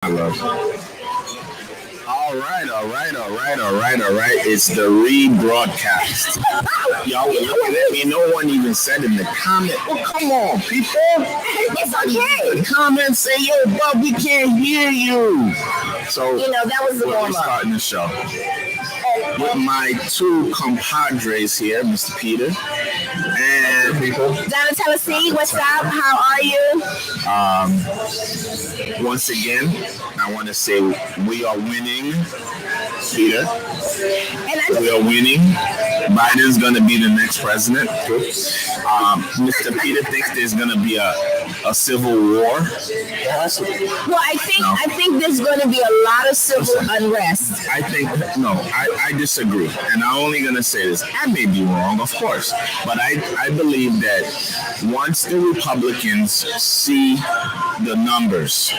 I love. All right. It's the rebroadcast. Y'all were looking at me. No one even said in the comment. Well, come on, people. It's okay. Comments say, yo, Bob, we can't hear you. So, that was the warm-up. We're starting the show with my two compadres here, Mr. Peter and people. Down in Tennessee, what's up? How are you? Once again, I want to say we are winning, Peter. We are winning. Biden's going to be the next president. Mr. Peter thinks there's going to be a civil war. Well, I think there's going to be a lot of civil unrest. I disagree. And I'm only going to say this. I may be wrong, of course. But I believe that once the Republicans see the numbers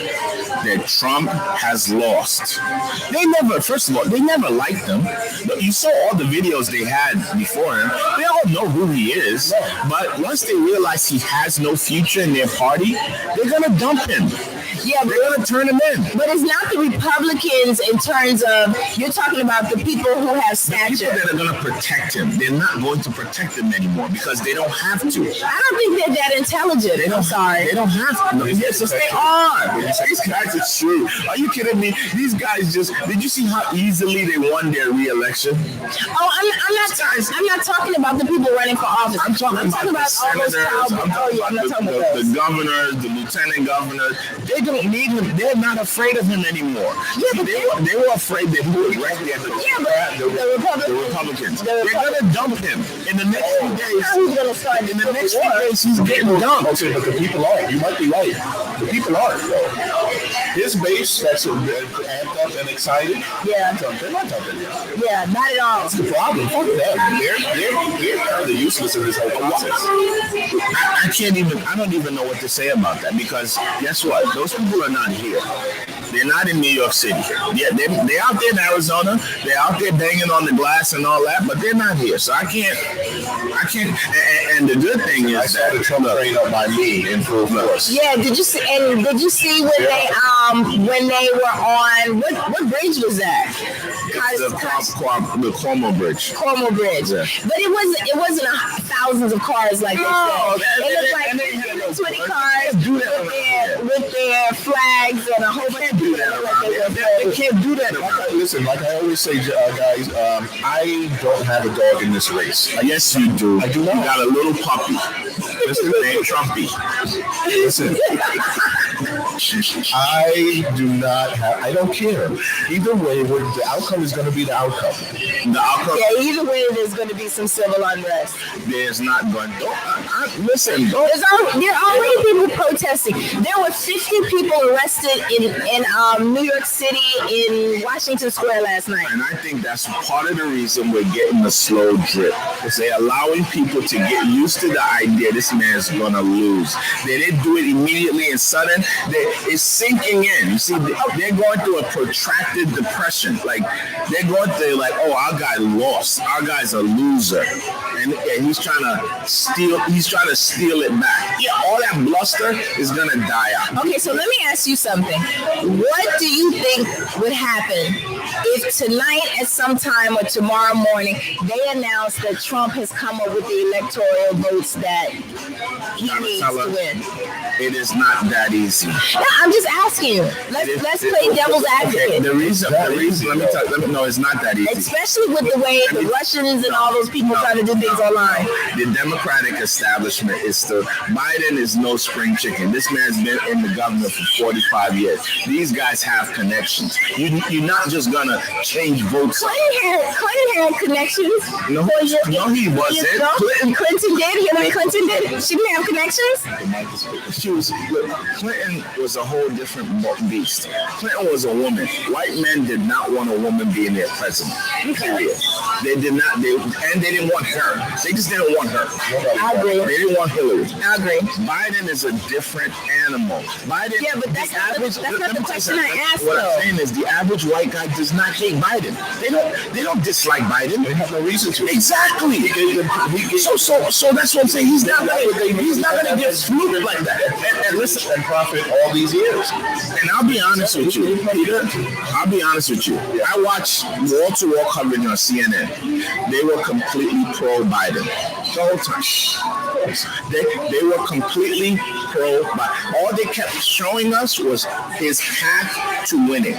that Trump has lost, they never liked him. But you saw all the videos they had before him. They all know who he is. But once they realize he has no future in their party, they're going to dump him. Yeah, they're going to turn him in. But it's not the Republicans in terms of, you're talking about the people who have stature. The people that are going to protect him, they're not going to protect him anymore because they don't have to. I don't think they're that intelligent. They don't have to. No, yes, they are. These guys are true. Are you kidding me? These guys did you see how easily they won their re-election? Oh, I'm not talking about the people running for office. I'm talking about all those senators. The governors, the lieutenant governors. They don't need him. They're not afraid of him anymore. Yeah, but they were afraid that he was right there. The Republicans. They're going to dump him in the next few days. Who's going to start? In the next few days, he's getting dumped. Okay, but the people aren't. You might be right. The people aren't, though. His base that's amped up and excited. Yeah. They're not dumping him. Yeah, not at all. That's the problem. Fuck them. They're kind of useless in this whole process. I don't even know what to say about that because guess what? Those people are not here. They're not in New York City. Yeah, they're out there in Arizona. They're out there banging on the glass and all that, but they're not here. So I can't. And the good thing is I saw the Trump train up by me in full force. Yeah, did you see when they were on what bridge was that? The Cuomo Bridge. Cuomo Bridge. Yeah. But it wasn't thousands of cars like they said. It looked like 20 cars with their flags and a whole bunch of people. They can't do that. Listen, like I always say, guys, I don't have a dog in this race. Yes, you do. I do not. You got a little puppy. Listen, named Trumpy. Listen. I don't care. Either way, the outcome is going to be the outcome. Yeah, either way, there's going to be some civil unrest. There's not going to. There are already people protesting. There were 50 people arrested in New York City, in Washington Square last night. And I think that's part of the reason we're getting the slow drip. Is they're allowing people to get used to the idea this man's going to lose. They didn't do it immediately and sudden. It's sinking in. You see, they're going through a protracted depression. Like, they're going through oh, our guy lost. Our guy's a loser. And he's trying to steal it back. Yeah, all that bluster is going to die out. Okay, so let me ask you something. What do you think would happen if tonight at some time or tomorrow morning they announce that Trump has come up with the electoral votes that he needs to win? It is not that easy. No, I'm just asking you. Let's play devil's advocate. Okay, the reason. No, it's not that easy. Especially with the way the Russians and all those people trying to do things online. The Democratic establishment is still. Biden is no spring chicken. This man's been in the government for 45 years. These guys have connections. You're not just gonna change votes. Clinton had connections. No, he wasn't. Clinton did. Hillary Clinton did. She didn't have connections. Clinton was a whole different beast. Clinton was a woman. White men did not want a woman being their president. Period. They did not. They didn't want her. They just didn't want her. I agree. They didn't want Hillary. I agree. Biden is a different animal. Biden. Yeah, but that's not the question I asked. What I'm saying is, the average white guy does not hate Biden. They don't dislike Biden. They have no reason to. Exactly. So that's what I'm saying. He's not gonna get snooped like that. And listen, and profit all these years. and I'll be honest with you, Peter. I'll be honest with you. I watched wall-to-wall coverage on CNN. They were completely pro-Biden the whole time. They were completely pro-Biden. All they kept showing us was his path to winning.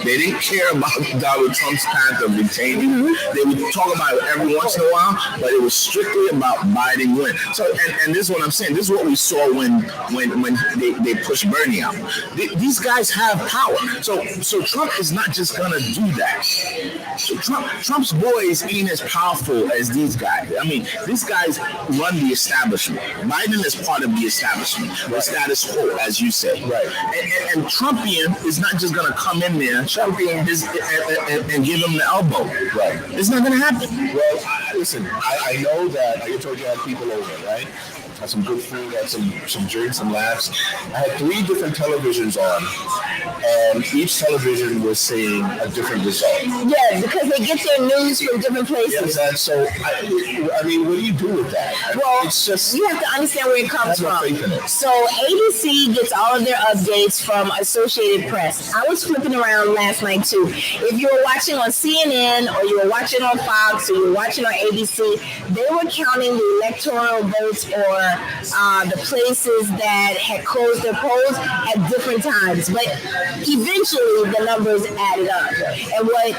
They didn't care about Donald Trump's path of retaining. They would talk about it every once in a while, but it was strictly about Biden win. So, and this is what I'm saying. This is what we saw when they pushed Bernie out. These guys have power. So Trump is not just gonna do that. So Trump's boys ain't as powerful as these guys. I mean, these guys run the establishment. Biden is part of the establishment, the status quo, as you say. Right. And Trumpian is not just gonna come in there, Trumpian is and give him the elbow. Right. It's not gonna happen. Well, listen, I know that I told you I had people over, right? Had some good food, had some drinks, some laughs. I had 3 different televisions on, and each television was saying a different result. Yeah, because they get their news from different places. Yes, and so I mean, what do you do with that? Well, it's just you have to understand where it comes have no from. faith in it. So ABC gets all of their updates from Associated Press. I was flipping around last night too. If you were watching on CNN or you were watching on Fox or you were watching on ABC, they were counting the electoral votes or the places that had closed their polls at different times. But eventually the numbers added up. And what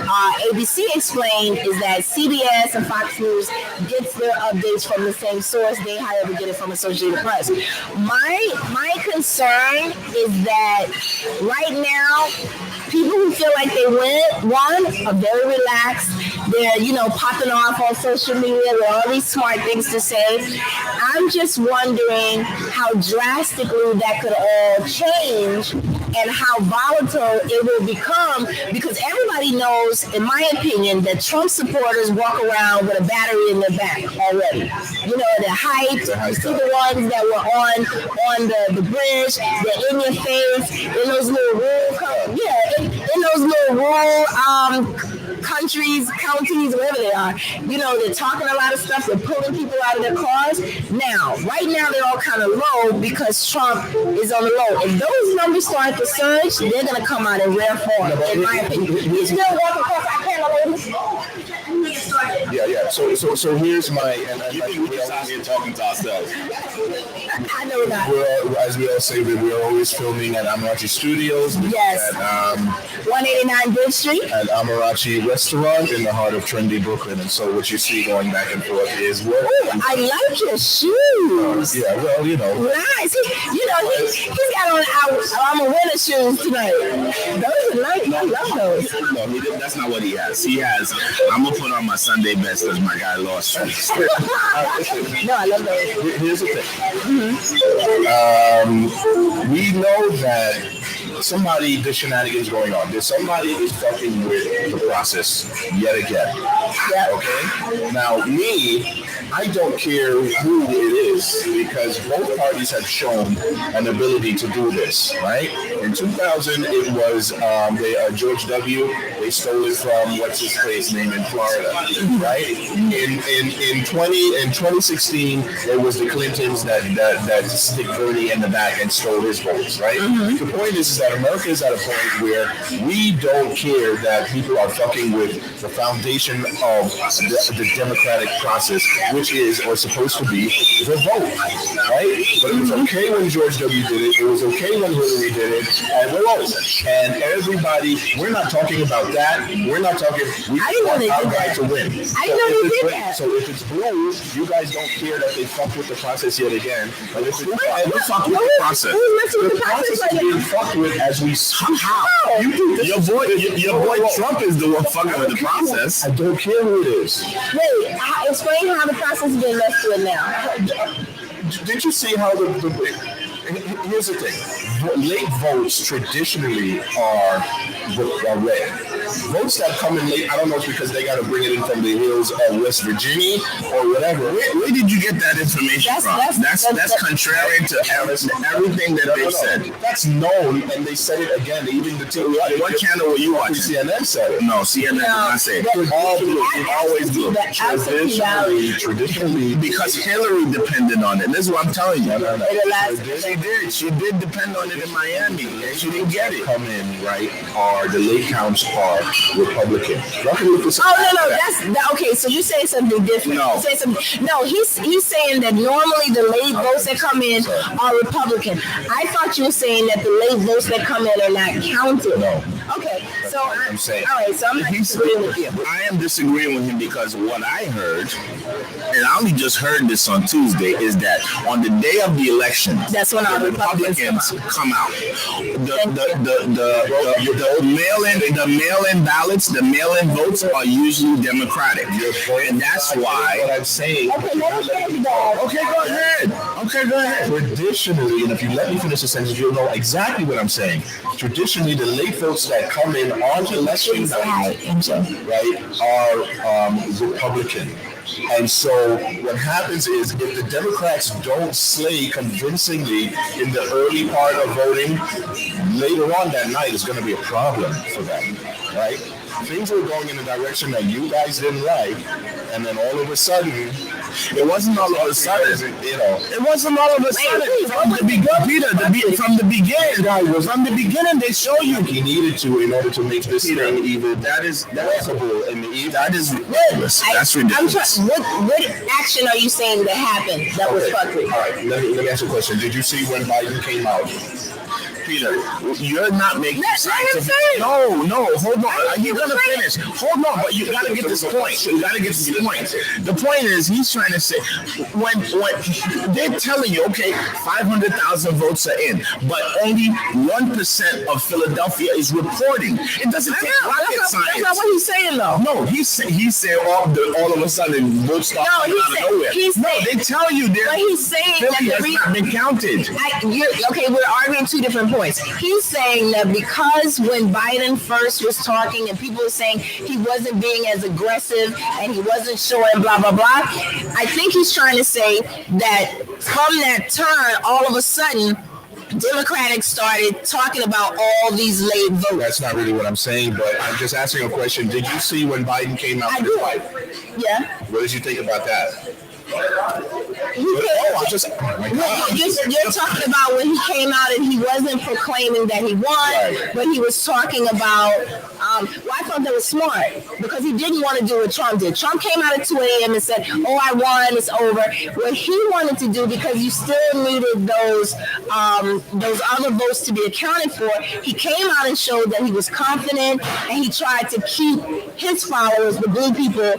ABC explained is that CBS and Fox News gets their updates from the same source. They, however, get it from Associated Press. My concern is that right now, people who feel like they won are very relaxed. They're, popping off on social media with all these smart things to say. I'm just wondering how drastically that could all change and how volatile it will become, because everybody knows, in my opinion, that Trump supporters walk around with a battery in their back already. They're hyped. You see the ones that were on the bridge. They're in your face, in those little in those little rural countries, counties, wherever they are. They're talking a lot of stuff. They're pulling people out of their cars. Right now, they're all kind of low because Trump is on the low. If those numbers start to surge, they're going to come out in rare form, in my opinion. You still walking across our panel, ladies? Yeah. So here's my. We're just out here talking to ourselves. I know that. As we all say, we're always filming at Amarachi Studios. Yes. At 189 Bridge Street. At Amarachi Restaurant in the heart of trendy Brooklyn. And so what you see going back and forth is what? Ooh, I like your shoes. Yeah, well, Nice. He's got on I'm a winter shoes tonight. Those are nice. I love those. No, that's not what he has. He has, I'm going to put on my Sunday best because my guy lost shoes. No, I love those. Here's the thing. We know that there's shenanigans going on. There's somebody is fucking with the process yet again. Yeah. Okay? Now, I don't care who it is, because both parties have shown an ability to do this, right? In 2000, it was George W. They stole it from what's his place name in Florida, right? In 2016, it was the Clintons that stick Bernie in the back and stole his votes, right? Mm-hmm. The point is that America is at a point where we don't care that people are fucking with the foundation of the democratic process, which is, or supposed to be, the vote, right? But it was okay when George W. did it. It was okay when Hillary did it, and we're over. And everybody, we're not talking about that. We're not talking. We want our right to win. I didn't know they did that. So if it's blue, you guys don't care that they fucked with the process yet again. But if it's fuck with the process. Who's messing with the process is right being now? fucked with as we How? Your boy Trump is the one fucking with the process. I don't care who it is. Wait, explain how the process is being messed with now. Did you see how here's the thing. Late votes traditionally are red. votes that come in late, I don't know if it's because they got to bring it in from the hills of West Virginia or whatever. Where did you get that information from? That's contrary to everything that they said. That's known, and they said it again. Even the two. What channel were you watching? CNN said it. No, CNN did not say it. Always do. Traditionally, because Hillary depended on it. This is what I'm telling you. She did depend on it in Miami, and she didn't get it. Come in, right? The late counts are Republican. Okay. So you say something different. No, he's saying that normally the late votes that come in are Republican. I thought you were saying that the late votes that come in are not counted. No. Okay, so I'm saying. All right, so I'm not disagreeing with you. I am disagreeing with him because what I heard, and I only just heard this on Tuesday, is that on the day of the election, that's when our the Republicans come out. The mail-in ballots, the mail-in votes are usually Democratic, and that's why. What I'm saying. Okay, go ahead. Traditionally, and if you let me finish the sentence, you'll know exactly what I'm saying. Traditionally, the late votes that come in on election night, right, are Republican. And so what happens is if the Democrats don't slay convincingly in the early part of voting, later on that night is going to be a problem for them, right? Things were going in a direction that you guys didn't like, and then all of a sudden, it wasn't all of a sudden. It wasn't all of a sudden. From the beginning, they show you he needed to in order to make this thing even. That is ridiculous. That's ridiculous. What action are you saying that happened that was fuckery? All right, let me ask you a question. Did you see when Biden came out? Peter, you're not making scientific. No, hold on. You're gonna finish. Hold on, but you gotta get this point. The point is, he's trying to say when they're telling you, okay, 500,000 votes are in, but only 1% of Philadelphia is reporting. It doesn't take rocket science. That's not what he's saying, though. No, he's saying all of a sudden votes start coming out of nowhere. They tell you that. But he's saying Philly has not been counted. We're arguing two different points. He's saying that because when Biden first was talking and people were saying he wasn't being as aggressive and he wasn't showing blah, blah, blah, I think he's trying to say that from that turn, all of a sudden, Democrats started talking about all these late votes. That's not really what I'm saying, but I'm just asking a question. Did you see when Biden came out with his wife? Yeah. What did you think about that? You're talking about when he came out and he wasn't proclaiming that he won, right, but he was talking about, I thought that was smart because he didn't want to do what Trump did. Trump came out at 2 a.m. and said, I won, it's over. What he wanted to do, because you still needed those other votes to be accounted for, he came out and showed that he was confident and he tried to keep his followers, the blue people,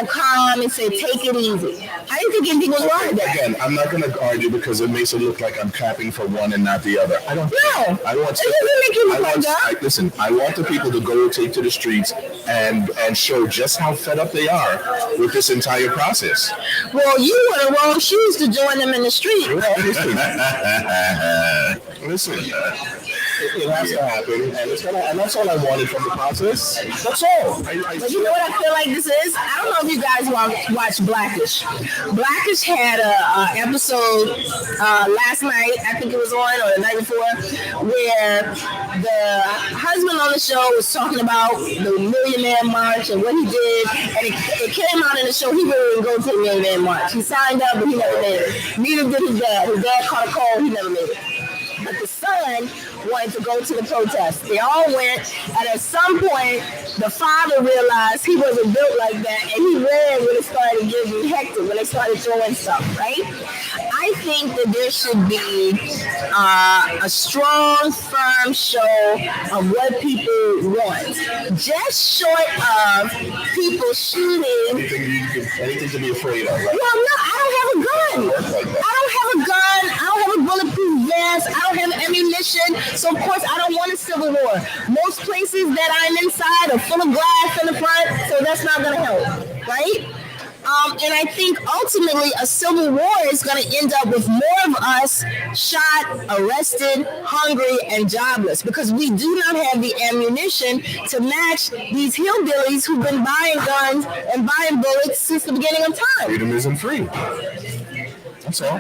calm and say, take it easy. I didn't think anything was wrong with that. Again, I'm not going to argue because it makes it look like I'm capping for one and not the other. I don't. No. I want to. It doesn't make you look like that. Listen, I want the people to go take to the streets and show just how fed up they are with this entire process. Well, you were the wrong shoes to join them in the street. Listen. It has to happen, and that's all I wanted from the process. That's all. But you know what I feel like this is? I don't know if you guys watch Blackish. Blackish had a episode last night, I think it was on, or the night before, where the husband on the show was talking about the Millionaire March and what he did, and it came out in the show he really didn't go to the Millionaire March. He signed up, but he never made it. Neither did his dad. His dad caught a cold, he never made it. But the son wanted to go to the protest. They all went, and at some point, the father realized he wasn't built like that, and he ran when it started getting hectic, when they started throwing stuff, right? I think that there should be a strong, firm show of what people want. Just short of people shooting. Anything to be afraid of, right? Well, no, I don't have a gun. I don't have a bulletproof vest. I don't have ammunition. So, of course, I don't want a civil war. Most places that I'm inside are full of glass in the front, so that's not going to help, right? And I think ultimately a civil war is going to end up with more of us shot, arrested, hungry, and jobless because we do not have the ammunition to match these hillbillies who've been buying guns and buying bullets since the beginning of time. Freedom isn't free. That's all.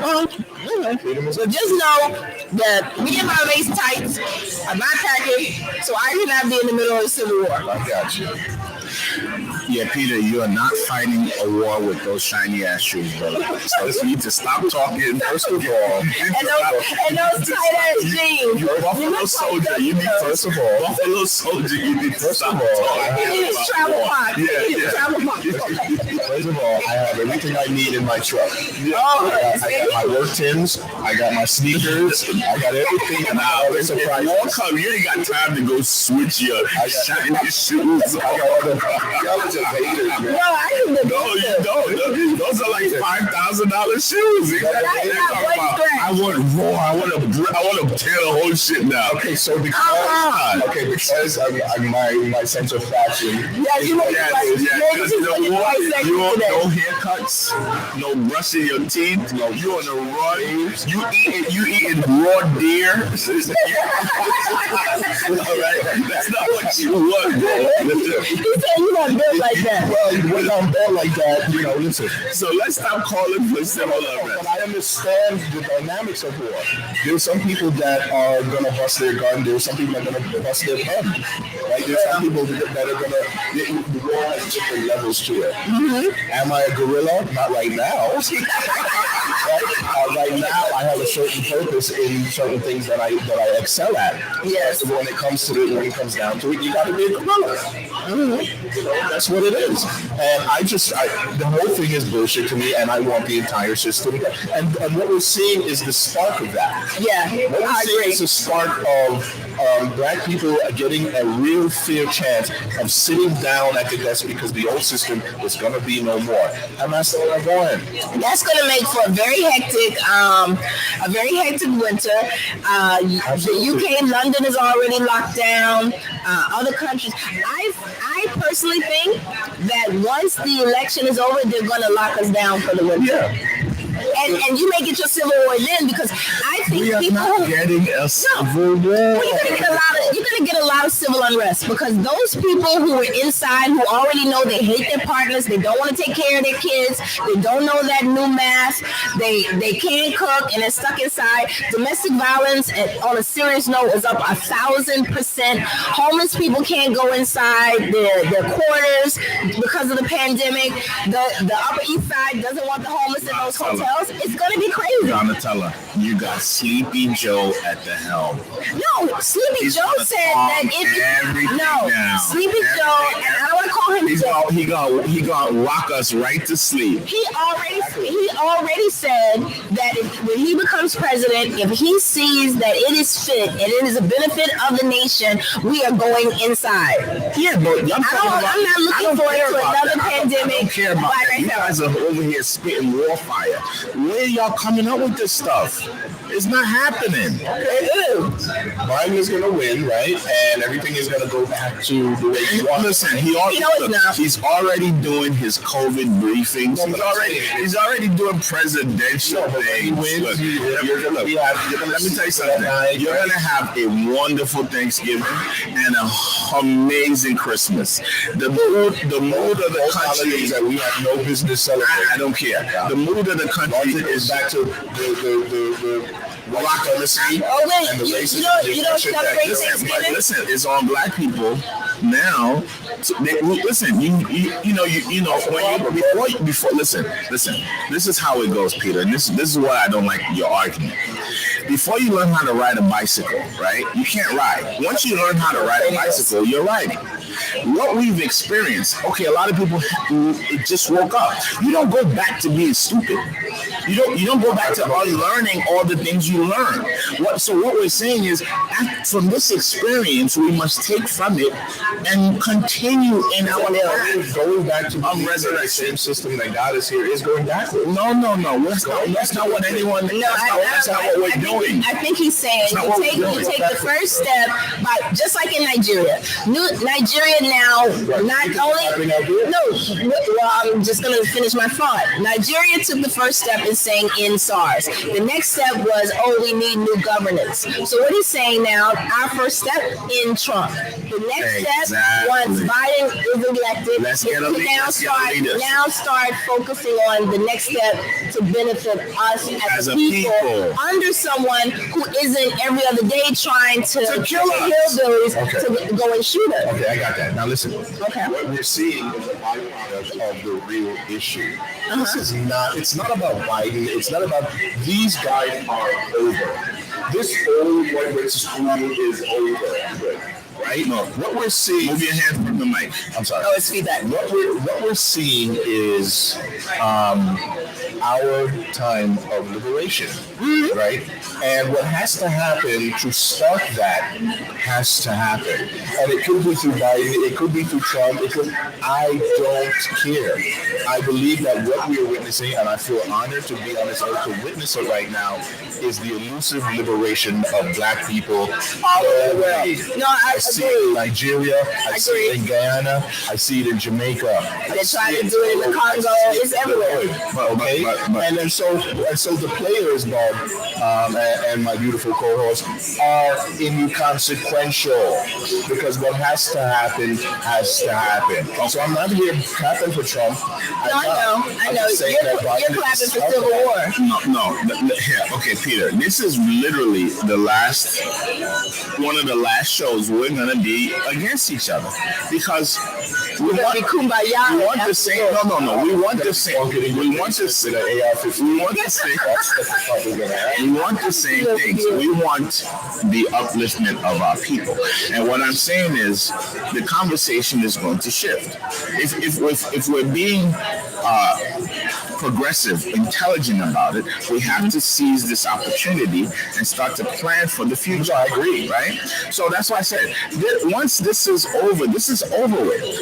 So just know that me and my lace tights are not packaged, so I cannot be in the middle of a civil war. I got you. Yeah, Peter, you are not fighting a war with those shiny ass shoes, brother. So you need to stop talking. First of all, and those tight ass jeans. You're Buffalo Soldier. You need first of all, Buffalo Soldier. You need to stop talking. You need travel pod. Travel pod. First of all, I have everything I need in my truck. I got my work Timbs. I got my sneakers. I got everything. And I always surprise you. You ain't got time to go switch your shiny shoes. I got other. Y'all are just haters, man. No, I can No, you don't. Those are like $5,000 shoes. I want raw. I want to tear the whole shit down. Okay, so because my sense of fashion. Yeah, you look You want no haircuts, no brushing your teeth. No, you on the raw. You eating raw deer. All right, that's not what you want, bro. He said you not built like that. Well, when I'm built like that, listen. So let's stop calling for civil unrest. But I understand the dynamics of war. There's some people that are going to bust their gun. There's some people that are going to bust their gun. Right? There's some people that are going to... The war has different levels to it. Mm-hmm. Am I a guerrilla? Not right now. Right? Right now, I have a certain purpose in certain things that I excel at. Yes. When it comes down to it, you got to be a guerrilla. Mm-hmm. That's what it is. And the whole thing is bullshit to me, and I want the entire system. And what we're seeing is the spark of that. Yeah, what we're seeing is a spark of black people getting a real fair chance of sitting down at the desk because the old system is going to be no more. And that's all I'm going. That's going to make for a very hectic winter. The UK and London is already locked down. Other countries. I personally think that once the election is over, they're going to lock us down for the winter. Yeah. And you may get your civil war then because I think we are people not getting a civil war. Well, you're gonna get a lot of civil unrest because those people who are inside who already know they hate their partners, they don't want to take care of their kids, they don't know that new mask, they can't cook and they're stuck inside. Domestic violence on a serious note is up 1,000%. Homeless people can't go inside their quarters because of the pandemic. The Upper East Side doesn't want the homeless in those hotels. It's gonna be crazy. Donatella, you got Sleepy Joe at the helm. No, Sleepy Joe said that Sleepy Joe, and I don't want to call him. He gonna rock us right to sleep. He already said that when he becomes president, if he sees that it is fit and it is a benefit of the nation, we are going inside. Yeah, but I'm not looking forward to another pandemic. I don't care about that. You guys are over here spitting war fire. Where y'all coming up with this stuff? It's not happening. Biden is going to win, right? And everything is going to go back to the way he wants. Listen, he's already doing his COVID briefings. He's already doing presidential things. Let me tell you something. You're going to have a wonderful Thanksgiving and an amazing Christmas. The mood of the country is that we have no business celebrating. I don't care. The mood of the country is back to the rock on the sea. Oh wait, you don't celebrate Thanksgiving? Listen, it's on black people now. Listen, before listen. This is how it goes, Peter. And this is why I don't like your argument. Before you learn how to ride a bicycle, right? You can't ride. Once you learn how to ride a bicycle, you're riding. What we've experienced, okay, a lot of people just woke up. You don't go back to being stupid. You don't go back to unlearning all the things you learned. So what we're saying is, from this experience, we must take from it and continue in our life. Going back to the same system that got us here is going backwards. No. That's not what anyone. That's not what we're doing. I think he's saying you take the first step by just like in Nigeria. Nigeria now Right. not It's happening out here. only I'm just going to finish my thought. Nigeria took the first step in saying end SARS. The next step was, we need new governance. So what he's saying now, our first step in Trump. The next step, once Biden is elected, Let's is get a to lead- let's get a leader. now start focusing on the next step to benefit us as a people under someone who isn't every other day trying to kill us. hillbillies Okay. to go and shoot us. Okay, I got that. Now listen. Okay. What we're seeing is a byproduct of the real issue. This is not. It's not about Biden. It's not about these guys are over. This whole white race school is over. Right? No. What we're seeing. Move your hand from the mic. I'm sorry. Oh, it's feedback. What we're seeing is our time of liberation, right? And what has to happen to start that has to happen. And it could be through Biden, it could be through Trump, I don't care. I believe that what we are witnessing, and I feel honored to be on this earth to witness it right now, is the elusive liberation of black people all over the world. No, I see it in agree. Nigeria, I see it in Guyana, I see it in Jamaica. They're trying to do it in the Congo. It's everywhere. Okay, and then so the players, Bob, and my beautiful co-host are inconsequential because what has to happen has to happen. So I'm not here clapping for Trump. I know. You're clapping for Civil War. No. Yeah, okay, Peter. This is literally one of the last shows we're gonna be against each other because we want the same. No. We want the same. We want the same. We want the same things. We want the upliftment of our people. And what I'm saying is, the conversation is going to shift. If we're being progressive, intelligent about it, we have to seize this opportunity and start to plan for the future. I agree, right? So that's why I said, once this is over with.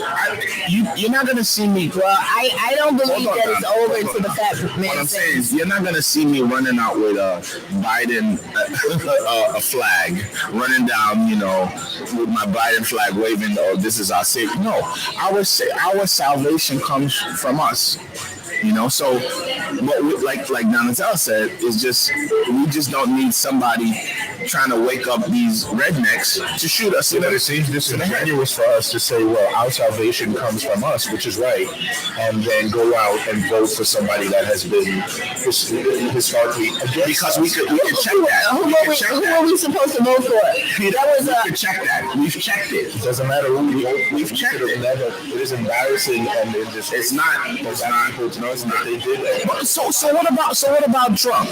You're not going to see me. Well, I don't believe that it's over until the fact man. What I'm saying is, you're not going to see me running out with a Biden a flag, running down, with my Biden flag waving. Oh, this is our savior. No, our salvation comes from us. So what like Donatella said is we just don't need somebody trying to wake up these rednecks to shoot us. It seems disingenuous for us to say, well, our salvation comes from us, which is right, and then go out and vote for somebody that has been historically against because us. we could check that. Who are we supposed to vote for? We could check that. We've checked it. It doesn't matter who we vote. We've checked it. It is embarrassing, and it's not. No, it's not. They did that. So what about Trump?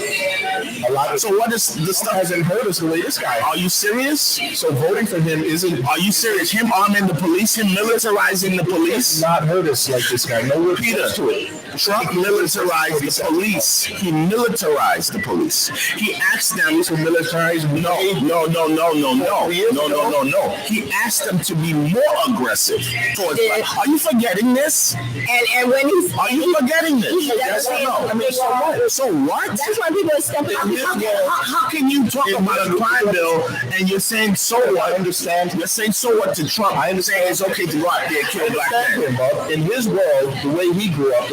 So what is the stuff hasn't hurt us the way this guy? Are you serious? So voting for him isn't. Are you serious? Him arming the police, him militarizing the police, not hurt us like this guy. No, Peter. To it. Trump militarized the police. He militarized the police. He asked them to militarize. No. He asked them to be more aggressive towards. Are you forgetting this? And when he's are you forgetting this? Yes or no? I mean, so what? That's why people are stepping up. How can you talk about a crime bill and you're saying so what? I understand. You're saying so what to Trump? I understand it's okay to go out there and kill black men. In his world, the way he grew up,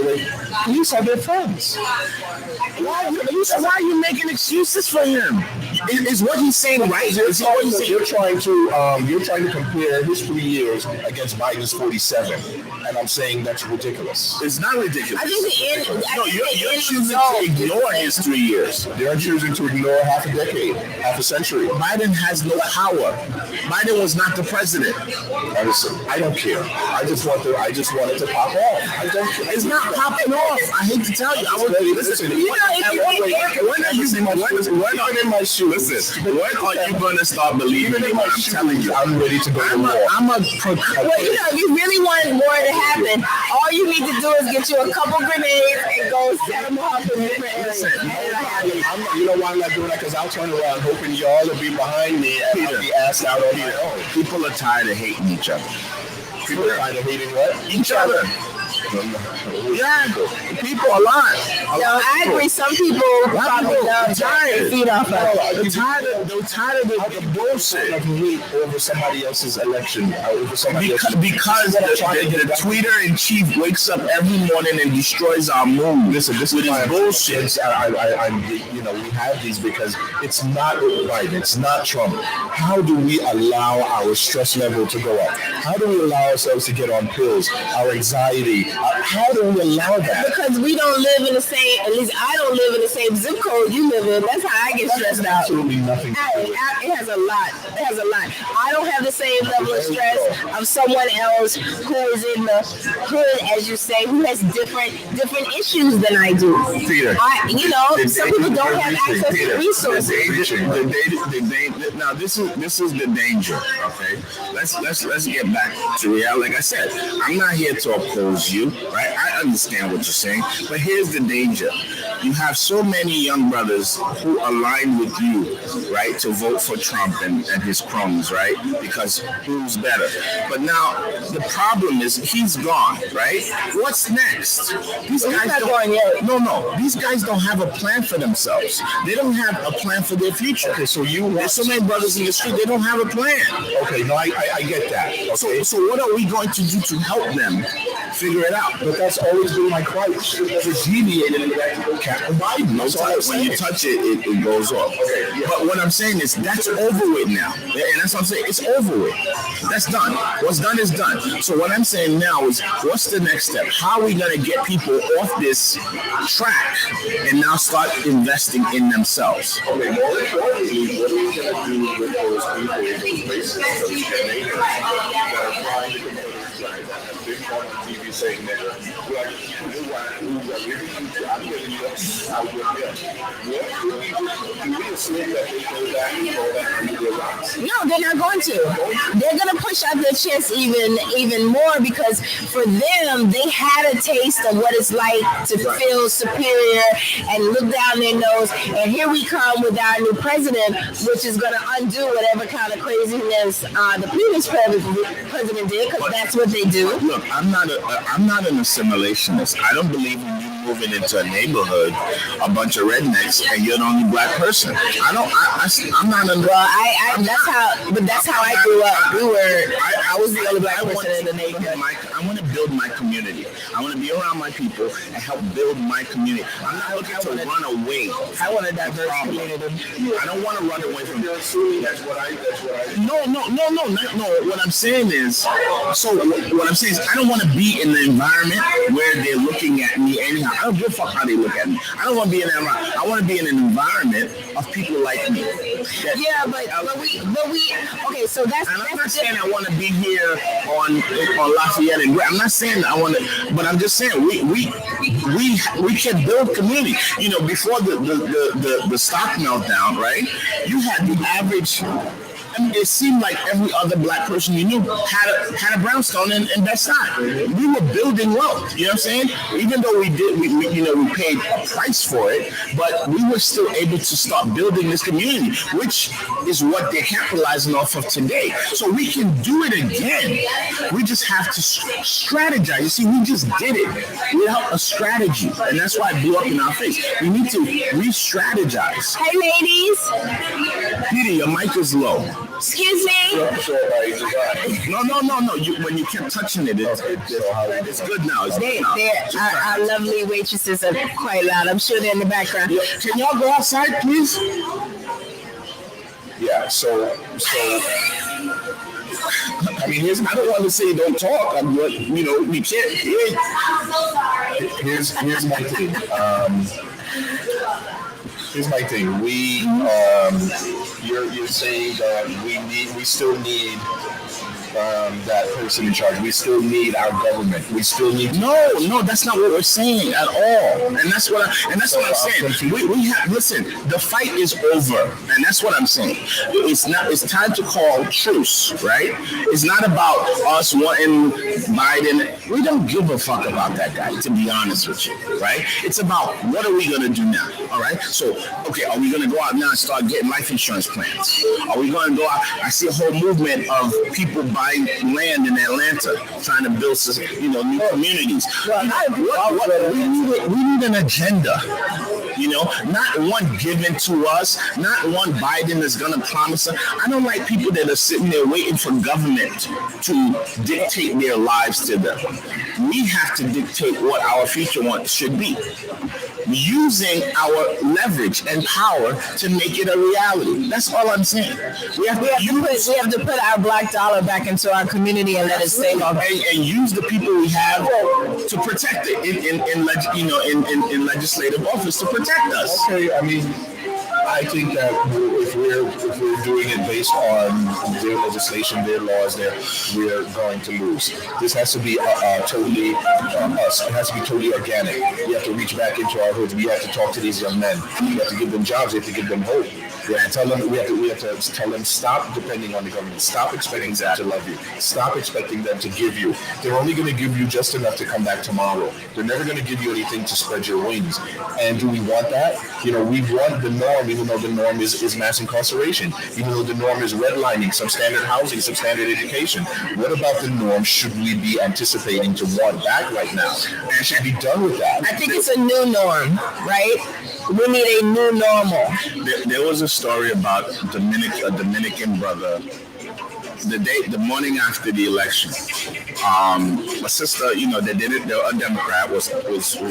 he used to have their friends. Why are you making excuses for him? Is what he's saying right? You're trying to compare his 3 years against Biden's 47, and I'm saying that's ridiculous. It's not ridiculous. I think the end. No, you're choosing to ignore his 3 years. They're choosing to ignore half a decade, half a century. Biden has no power. Biden was not the president. Listen, I don't care. I just want it to pop off. I don't care. It's not popping off. I hate to tell you. Listen. When are you going to start believing me when I'm telling you? I'm ready to go to war. Well, if you really want war to happen, all you need to do is get you a couple grenades and go set them off in different areas. You know why I'm not doing that? Because I'll turn around hoping y'all will be behind me and I'll be asked out on my own. People are tired of hating each other. People are tired of hating what? Each other. Yeah, people a lot. No, I agree. Some people probably love to feed off of. They're tired of the bullshit. Over somebody else's election, over somebody Because the tweeter in chief wakes up every morning and destroys our mood. Listen, this with is his bullshit. We have these because it's not Biden, it's not Trump. How do we allow our stress level to go up? How do we allow ourselves to get on pills? Our anxiety. How do we allow that? Because we don't live in the same. At least I don't live in the same zip code you live in. That's how I get stressed out. Absolutely nothing. It has a lot. It has a lot. I don't have the same level of stress of someone else who is in the hood, as you say, who has different issues than I do. Peter, some people don't have access to resources. Now this is the danger. Okay, let's get back to reality. Like I said, I'm not here to oppose you, right? I understand what you're saying, but here's the danger. You have so many young brothers who align with you, right, to vote for Trump and his cronies, right? Because who's better? But now the problem is he's gone, right? What's next? These guys not don't. going yet. No. These guys don't have a plan for themselves. They don't have a plan for their future. Okay, so there's so many brothers in the street. They don't have a plan. Okay, no, I get that. Okay. So what are we going to do to help them figure it out? But that's always been my gripe. To deviate in that can't Biden. When you touch it, it goes off. Okay, yeah. But what I'm saying is that's over with now. And that's what I'm saying. It's over with. That's done. What's done is done. So what I'm saying now is what's the next step? How are we going to get people off this track and now start investing in themselves? Okay, more importantly, what are we going to do with those people in those places that are trying to compare that have been on TV saying that I'm getting you out with we assume that they go back and go back under their rocks? No, they're not going to. They're going to push out their chest even more because for them, they had a taste of what it's like to feel superior and look down their nose. And here we come with our new president, which is going to undo whatever kind of craziness the previous president did, because that's what they do. Look, I'm not an assimilationist. I don't believe in you moving into a neighborhood, a bunch of rednecks, and you're the only black person. I'm not. That's how I grew up. I was the only black person in the neighborhood. I want to build my community. I want to be around my people and help build my community. I'm not looking to run away. I want a diverse community. I don't want to run away from. You're assuming that's what I. No. What I'm saying is, I don't want to be in the environment where they're looking at me anyhow. I don't give a fuck how they look at me. I don't want to be in that environment. I want to be in an environment of people like me. Okay, so that's. And I'm not saying I want to be here on Lafayette and I'm not saying I want to, but I'm just saying we can build community. Before the stock meltdown, right? You had the average. It seemed like every other black person you knew had a brownstone in Bed-Stuy. We were building wealth. You know what I'm saying? Even though we paid a price for it, but we were still able to start building this community, which is what they're capitalizing off of today. So we can do it again. We just have to strategize. You see, we just did it without a strategy, and that's why it blew up in our face. We need to re-strategize. Hey, ladies. Peter, your mic is low. Excuse me? No. When you kept touching it, it's good now. It's good now. Our lovely waitresses are quite loud. I'm sure they're in the background. Yeah. Can y'all go outside, please? Yeah, so I mean, I don't want to say don't talk, but we can't. Here's my thing. Here's my thing. You're saying that we still need that person in charge. We still need our government. We still need. No, that's not what we're saying at all. And that's what I'm saying. We have listen. The fight is over, and that's what I'm saying. It's not. It's time to call truce, right? It's not about us wanting Biden. We don't give a fuck about that guy, to be honest with you, right? It's about what are we gonna do now, all right? So, okay, are we gonna go out now and start getting life insurance plans? Are we gonna go out? I see a whole movement of people buying buy land in Atlanta, trying to build, new communities. We need an agenda. Not one given to us, not one Biden is going to promise us. I don't like people that are sitting there waiting for government to dictate their lives to them. We have to dictate what our future should be, using our leverage and power to make it a reality. That's all I'm saying. We have to put our black dollar back into our community and let it stay on, and use the people we have to protect it in legislative office to protect us. Okay, I mean, I think that if we're doing it based on their legislation, their laws, we're going to lose. This has to be totally us. It has to be totally organic. We have to reach back into our hoods. We have to talk to these young men. We have to give them jobs. We have to give them hope. We have to tell them stop depending on the government. Stop expecting them to love you. Stop expecting them to give you. They're only going to give you just enough to come back tomorrow. They're never going to give you anything to spread your wings. And do we want that? We want the norm, even though the norm is mass incarceration, even though the norm is redlining, substandard housing, substandard education. What about the norm should we be anticipating to want back right now? And should be done with that. I think it's a new norm, right? We need a new normal. There was a story about a Dominican brother. The morning after the election, a sister, they did it. A Democrat was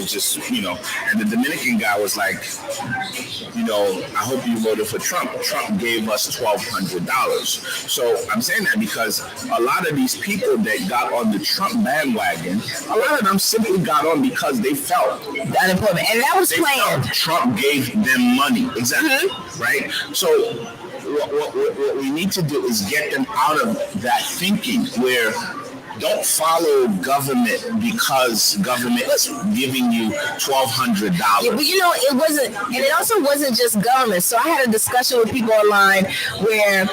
just, and the Dominican guy was like, I hope you voted for Trump. Trump gave us $1,200. So I'm saying that because a lot of these people that got on the Trump bandwagon, a lot of them simply got on because they felt the unemployment, and that was planned. Trump gave them money, exactly, right? So. What we need to do is get them out of that thinking where don't follow government because government is giving you $1,200. Yeah, but it wasn't, and it also wasn't just government. So I had a discussion with people online where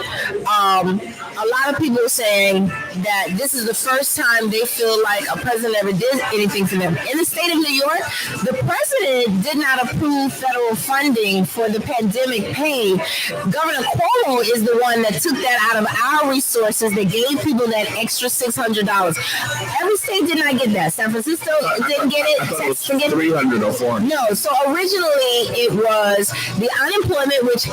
a lot of people were saying that this is the first time they feel like a president ever did anything for them. In the state of New York, the president did not approve federal funding for the pandemic paid. Governor Cuomo is the one that took that out of our resources. They gave people that extra $600. Every state did not get that. San Francisco didn't get it. Texas didn't get it. 300 or 400. No. So originally it was the unemployment, which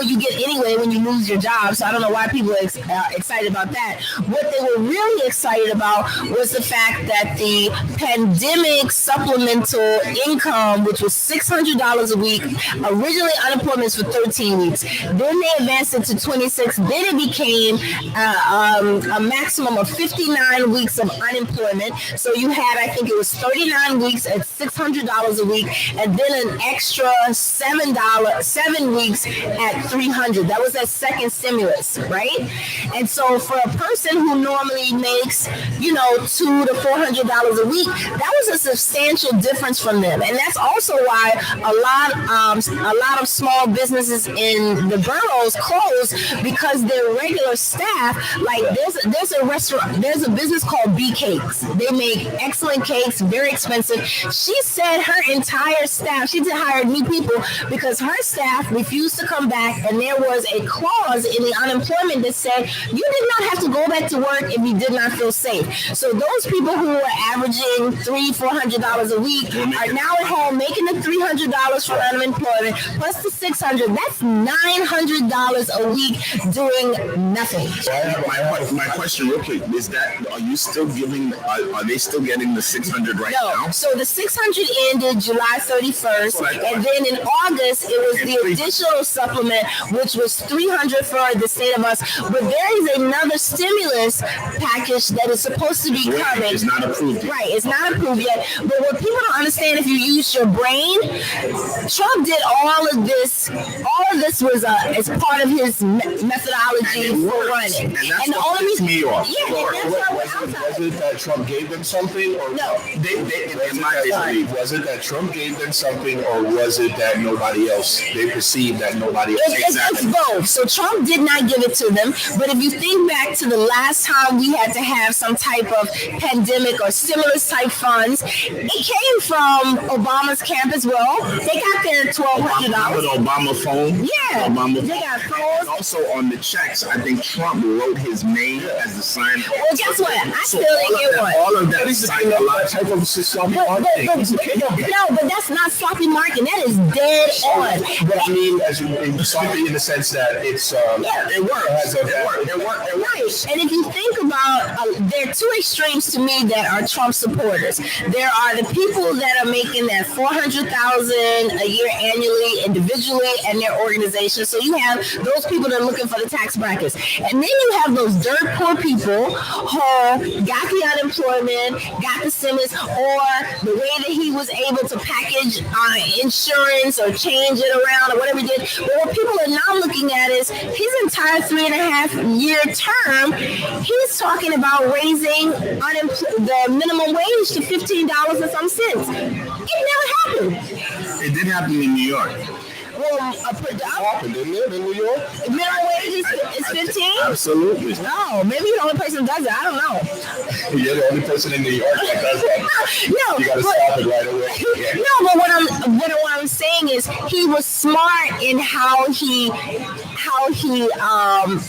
you get anyway when you lose your job. So I don't know why people are excited about that. What they were really excited about was the fact that the pandemic supplemental income, which was $600 a week, originally unemployment for 13 weeks. Then they advanced it to 26. Then it became a maximum of 59 weeks of unemployment. So you had, I think it was 39 weeks at $600 a week, and then an extra $7 weeks at $300. That was that second stimulus, right? And so for a person who normally makes, $200 to $400 a week, that was a substantial difference from them. And that's also why a lot of small businesses in the boroughs closed, because their regular staff, like there's a restaurant, there's a business called B Cakes. They make excellent cakes, very expensive. She said her entire staff, she hired new people because her staff refused to come back, and there was a clause in the unemployment that said you did not have to go back to work if you did not feel safe. So those people who were averaging $300-400 a week are now at home making the $300 for unemployment plus the $600. That's $900 a week doing nothing. My question real quick is that, are you still giving, are they still getting the $600 right now? So the $600 ended July 31st, and then in August it was the additional supplement, which was $300 for the state of us. But there is another stimulus package that is supposed to be coming. It's not approved yet. Right, it's not approved yet. But what people don't understand, if you use your brain, Trump did all of this. All of this was as part of his methodology for running. And the only reason me off. Yeah, was it that Trump gave them something, or no? Was it that Trump gave them something, or was it that nobody else? They perceived that nobody else. It's both. So Trump did not give it to them. But if you think back to the last time we had to have some type of pandemic or stimulus type funds, it came from Obama's camp as well. They got their $1,200. With Obama phone. Yeah, Obama they got phones. And also on the checks, I think Trump wrote his name as the sign. Well, guess what? I still didn't get one. All of that is psychological type of sloppy marketing. No, but that's not sloppy marketing. That is dead on. But I mean, as in sloppy in the sense that it's It works. It works. Right. And if you think about, there are two extremes to me that are Trump supporters. There are the people that are making that $400,000 a year annually, individually, and their organization. So you have those people that are looking for the tax brackets, and then you have those dirt poor people who got the unemployment, got the stimulus, or the way that he was able to package insurance or change it around or whatever he did. But what people are now looking at is his entire 3.5-year term. He's talking about raising the minimum wage to $15 and some cents. It never happened. It did happen in New York. Well, happened, didn't it, in New York? minimum wage is 15? Absolutely. No, maybe you're the only person who does it. I don't know. You're the only person in New York that does that. No, You gotta stop it right away. Yeah. No, but what I'm saying is he was smart in how he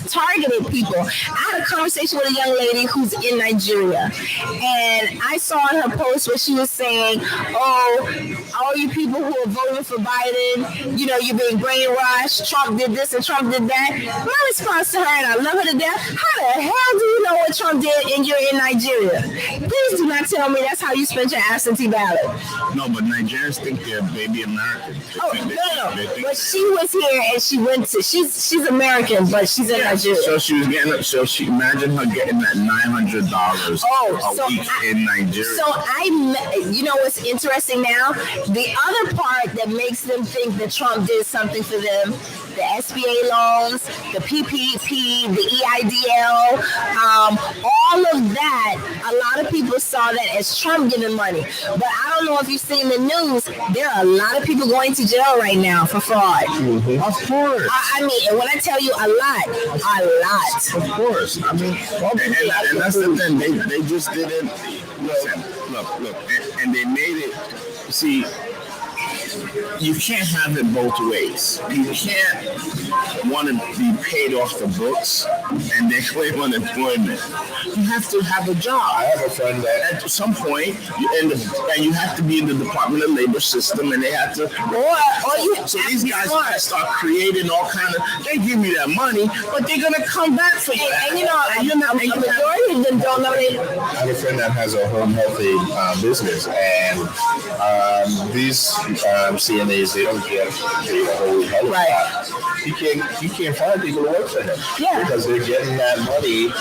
targeted people. I had a conversation with a young lady who's in Nigeria, and I saw in her post where she was saying, "Oh, all you people who are voting for Biden, you know, you're being brainwashed. Trump did this and Trump did that." My response to her, and I love her to death, how the hell do you know what Trump did and you're in Nigeria? Please do not tell me that's how you spent your absentee ballot. No, but Nigerians think they're baby American. No. But she was here and she went to, she's American, but she's in Nigeria. So she was getting, so she imagine her getting that $900 a week in Nigeria. So you know what's interesting now? The other part that makes them think that Trump did something for them, the SBA loans, the PPP, the EIDL, all of that, a lot of people saw that as Trump giving money. But I don't know if you've seen the news, there are a lot of people going to jail right now for fraud. Mm-hmm. Of course. I mean, and when I tell you a lot. Of course. I mean, and that's the thing. They just didn't. Look, and they made it. See, you can't have it both ways. You can't want to be paid off the books and then claim unemployment. You have to have a job. I have a friend that at some point and you have to be in the Department of Labor system, and they have to. So these guys gotta start creating all kind of. They give you that money, but they're gonna come back for you. And you know, a majority of them don't know they. I have a friend that has a home healthy business, and these CNAs, they don't get paid a whole hell of a lot. He can't find people to work for him. Yeah. Because they're getting that money.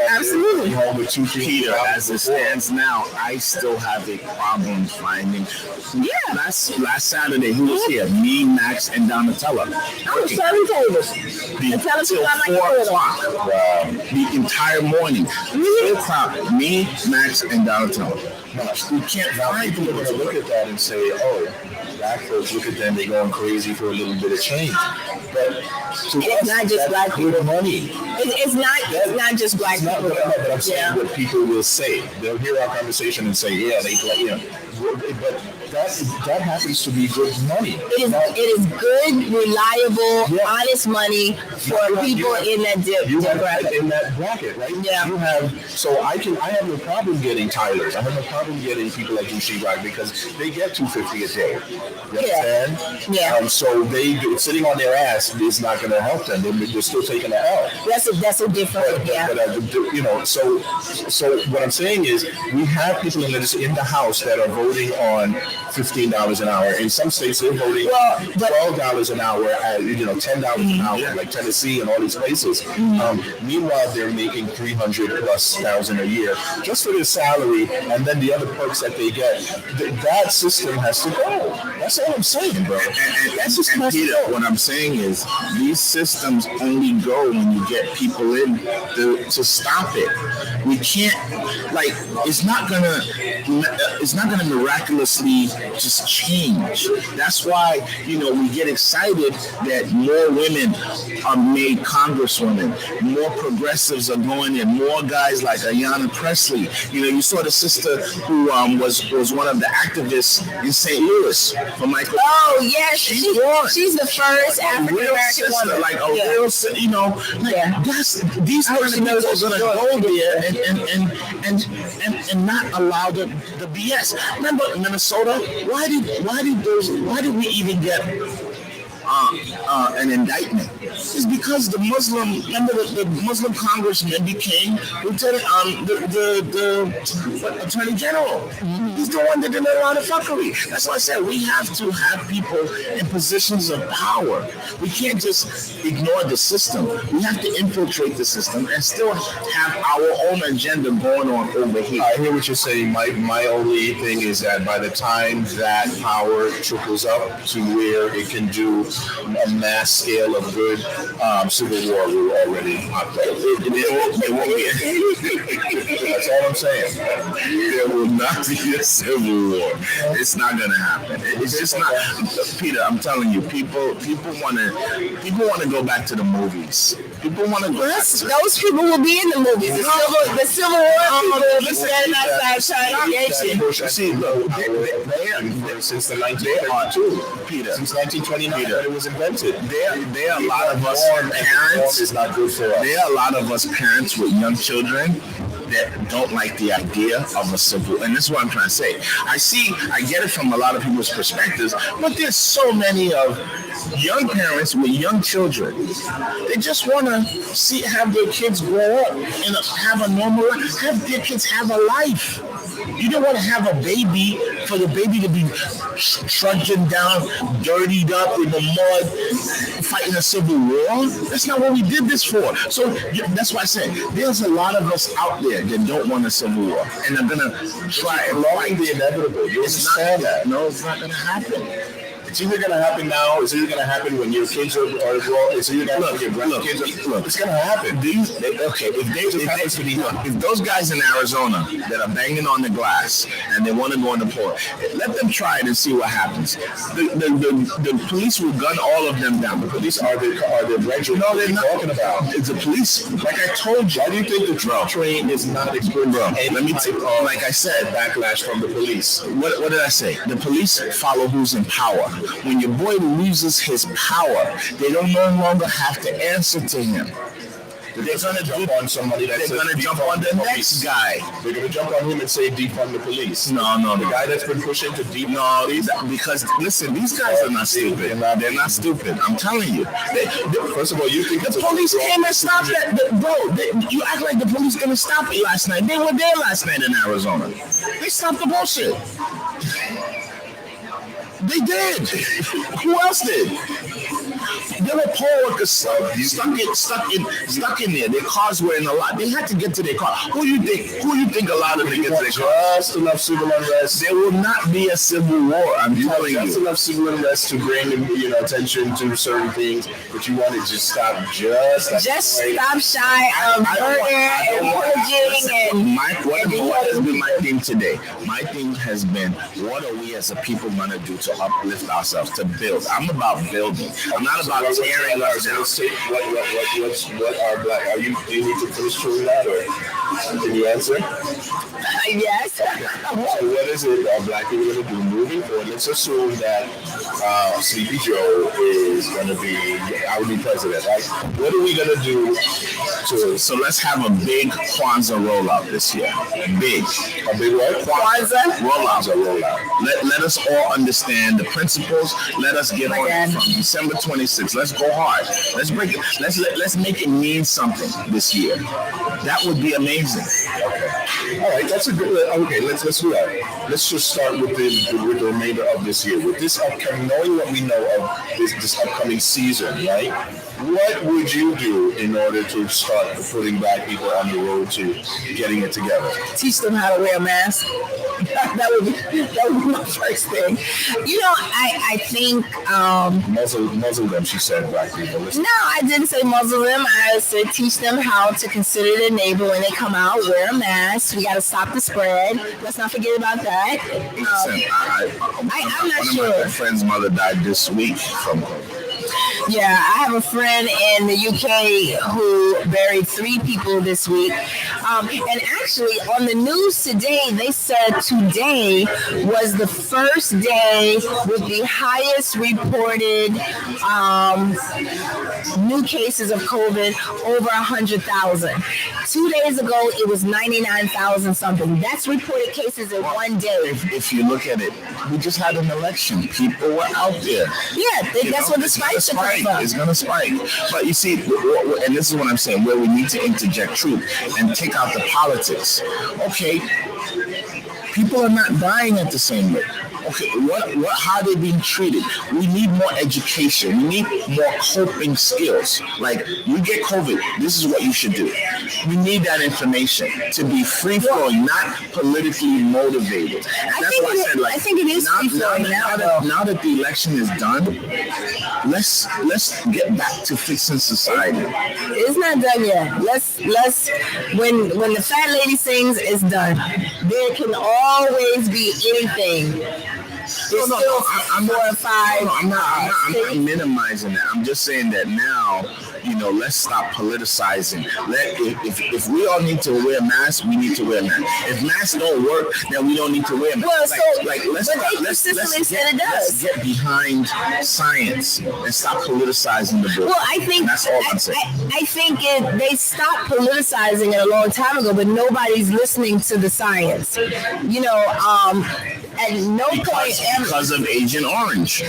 Absolutely. Home with 2 Peter, as it stands now, I still have a problem finding. Yeah. Last Saturday, who was here? Me, Max, and Donatella. I was serving tables. Till 4 o'clock. The entire morning. 4 o'clock. Me, Max, and Donatella. We can't find people are going to look at that and say, oh, black folks, look at them, they're going crazy for a little bit of change. But it's not just black people. Money. It's not just black people. But I'm saying what people will say. They'll hear our conversation and say, yeah, but that happens to be good money. It is good, reliable, honest money for people in that demographic. In that bracket, right? Yeah. You have, so I have no problem getting Tylers. I have no problem getting people like you, Sheetrock, because they get $250 a day. You understand? Yeah. So they sitting on their ass is not going to help them. They're still taking the L. That's a different. So what I'm saying is we have people in the House that are voting on $15 an hour. In some states, they're voting $12 an hour, $10 an hour, like Tennessee and all these places. Meanwhile, they're making $300,000+ a year just for their salary, and then the other perks that they get. That system has to go. That's all I'm saying, bro. And Peter, what I'm saying is these systems only go when you get people in to stop it. We can't, like, it's not gonna miraculously just change. That's why, we get excited that more women are made congresswomen, more progressives are going in, more guys like Ayanna Pressley. You saw the sister who was one of the activists in St. Louis for Michael. Oh yes, she's the first African American woman. Like a real, that's these kind of people are gonna go there and not allow the BS. Remember Minnesota? Why did we even get an indictment? It's because the the Muslim congressman became the attorney general. He's the one that did a lot of fuckery. That's why I said we have to have people in positions of power. We can't just ignore the system. We have to infiltrate the system and still have our own agenda going on over here. I hear what you're saying. My only thing is that by the time that power trickles up to where it can do a mass scale of good, civil war will already occur. It won't be. That's all I'm saying. There will not be a civil war. It's not going to happen. It's just not. Peter, I'm telling you, people want to go back to the movies. People want to go back to those people will be in the movies. The Civil War people will be standing outside trying to create it. See, look, since the 1922, Peter. Since 1929, Peter, it was invented. There are a lot of us parents. Is not good for us. There are a lot of us parents with young children that don't like the idea of a civil, and this is what I'm trying to say. I get it from a lot of people's perspectives, but there's so many of young parents with young children. They just want to have their kids grow up and have a normal life, have their kids have a life. You don't want to have a baby for the baby to be trudging down, dirtied up in the mud, fighting a civil war. That's not what we did this for. So that's why I said there's a lot of us out there that don't want a civil war and are gonna try and fight the inevitable. You understand that? No, it's not gonna happen. It's either going to happen now, it's either going to happen when your kids are grown, it's either going to happen when your grandkids are. It's going to happen. If those guys in Arizona that are banging on the glass and they want to go in the port, let them try it and see what happens. The police will gun all of them down. The police are the graduates. No, they're not talking about. It's the police. Like I told you, why do you think the drug train is not exploding? Hey, let me tell you, like I said, backlash from the police. What did I say? The police follow who's in power. When your boy loses his power, they don't no longer have to answer to him. They're going to jump on somebody. They're going to jump on the next guy. They're going to jump on him and say defund the police. No. The guy that's been pushing to defund the police. Because, listen, these guys are not stupid. They're not stupid. I'm telling you. First of all, you think the police came and stopped that. Bro, you act like the police going to stop it last night. They were there last night in Arizona. They stopped the bullshit. They did. Who else did? There were poll workers stuck in there. Their cars were in the lot. They had to get to their car. Who you think allowed them to get to their car? Just enough civil unrest. There will not be a civil war. I'm telling you. Just enough civil unrest to bring attention to certain things, but you want to just stop. Stop shy of murder and pillaging what has been my theme today? My theme has been, what are we as a people going to do to uplift ourselves, to build? I'm about building. I'm not about tearing us down. What are black? Do you need to finish chewing that, or can you answer? Yes. So what is it black people going to do moving forward? Let's assume that Sleepy Joe is going to be our new president, right? What are we going to do so let's have a big Kwanzaa rollout this year. A big what? Kwanzaa rollout. Let us all understand the principles. Let us get on it from December 26th. Let's go hard. Let's break it. Let's make it mean something this year. That would be amazing. Okay. All right. That's a good. Okay. Let's do that. Let's just start with the remainder of this year. With this upcoming, knowing what we know of this upcoming season, right? What would you do in order to start putting black people on the road to getting it together? Teach them how to wear a mask. that would be my first thing. I think muzzle them. She said black people. Listen. No, I didn't say muzzle them. I said teach them how to consider their neighbor when they come out. Wear a mask. We got to stop the spread. Let's not forget about that. Listen, I'm not one sure. of my good friend's mother died this week from Yeah, I have a friend in the UK who buried 3 people this week. And actually, on the news today, they said today was the first day with the highest reported new cases of COVID, over 100,000. 2 days ago, it was 99,000 something. That's reported cases in one day. If you look at it, we just had an election. People were out there. Yeah, that's what the spikes are coming from. It's going to spike. But you see, and this is what I'm saying, where we need to interject truth and take out the politics. Okay, people are not dying at the same rate. Okay, how are they being treated? We need more education. We need more coping skills. Like, you get COVID, this is what you should do. We need that information to be free-flowing, not politically motivated. I think it is free-flowing now that the election is done, let's get back to fixing society. It's not done yet. Let's when the fat lady sings, it's done. There can always be anything. I'm 4 or 5. I'm not minimizing that. I'm just saying that now, let's stop politicizing. If we all need to wear masks, we need to wear masks. If masks don't work, then we don't need to wear masks. Well, let's get behind science and stop politicizing the book. Well, I think that's all I'm saying. I think they stopped politicizing it a long time ago, but nobody's listening to the science. At no point because of Agent Orange.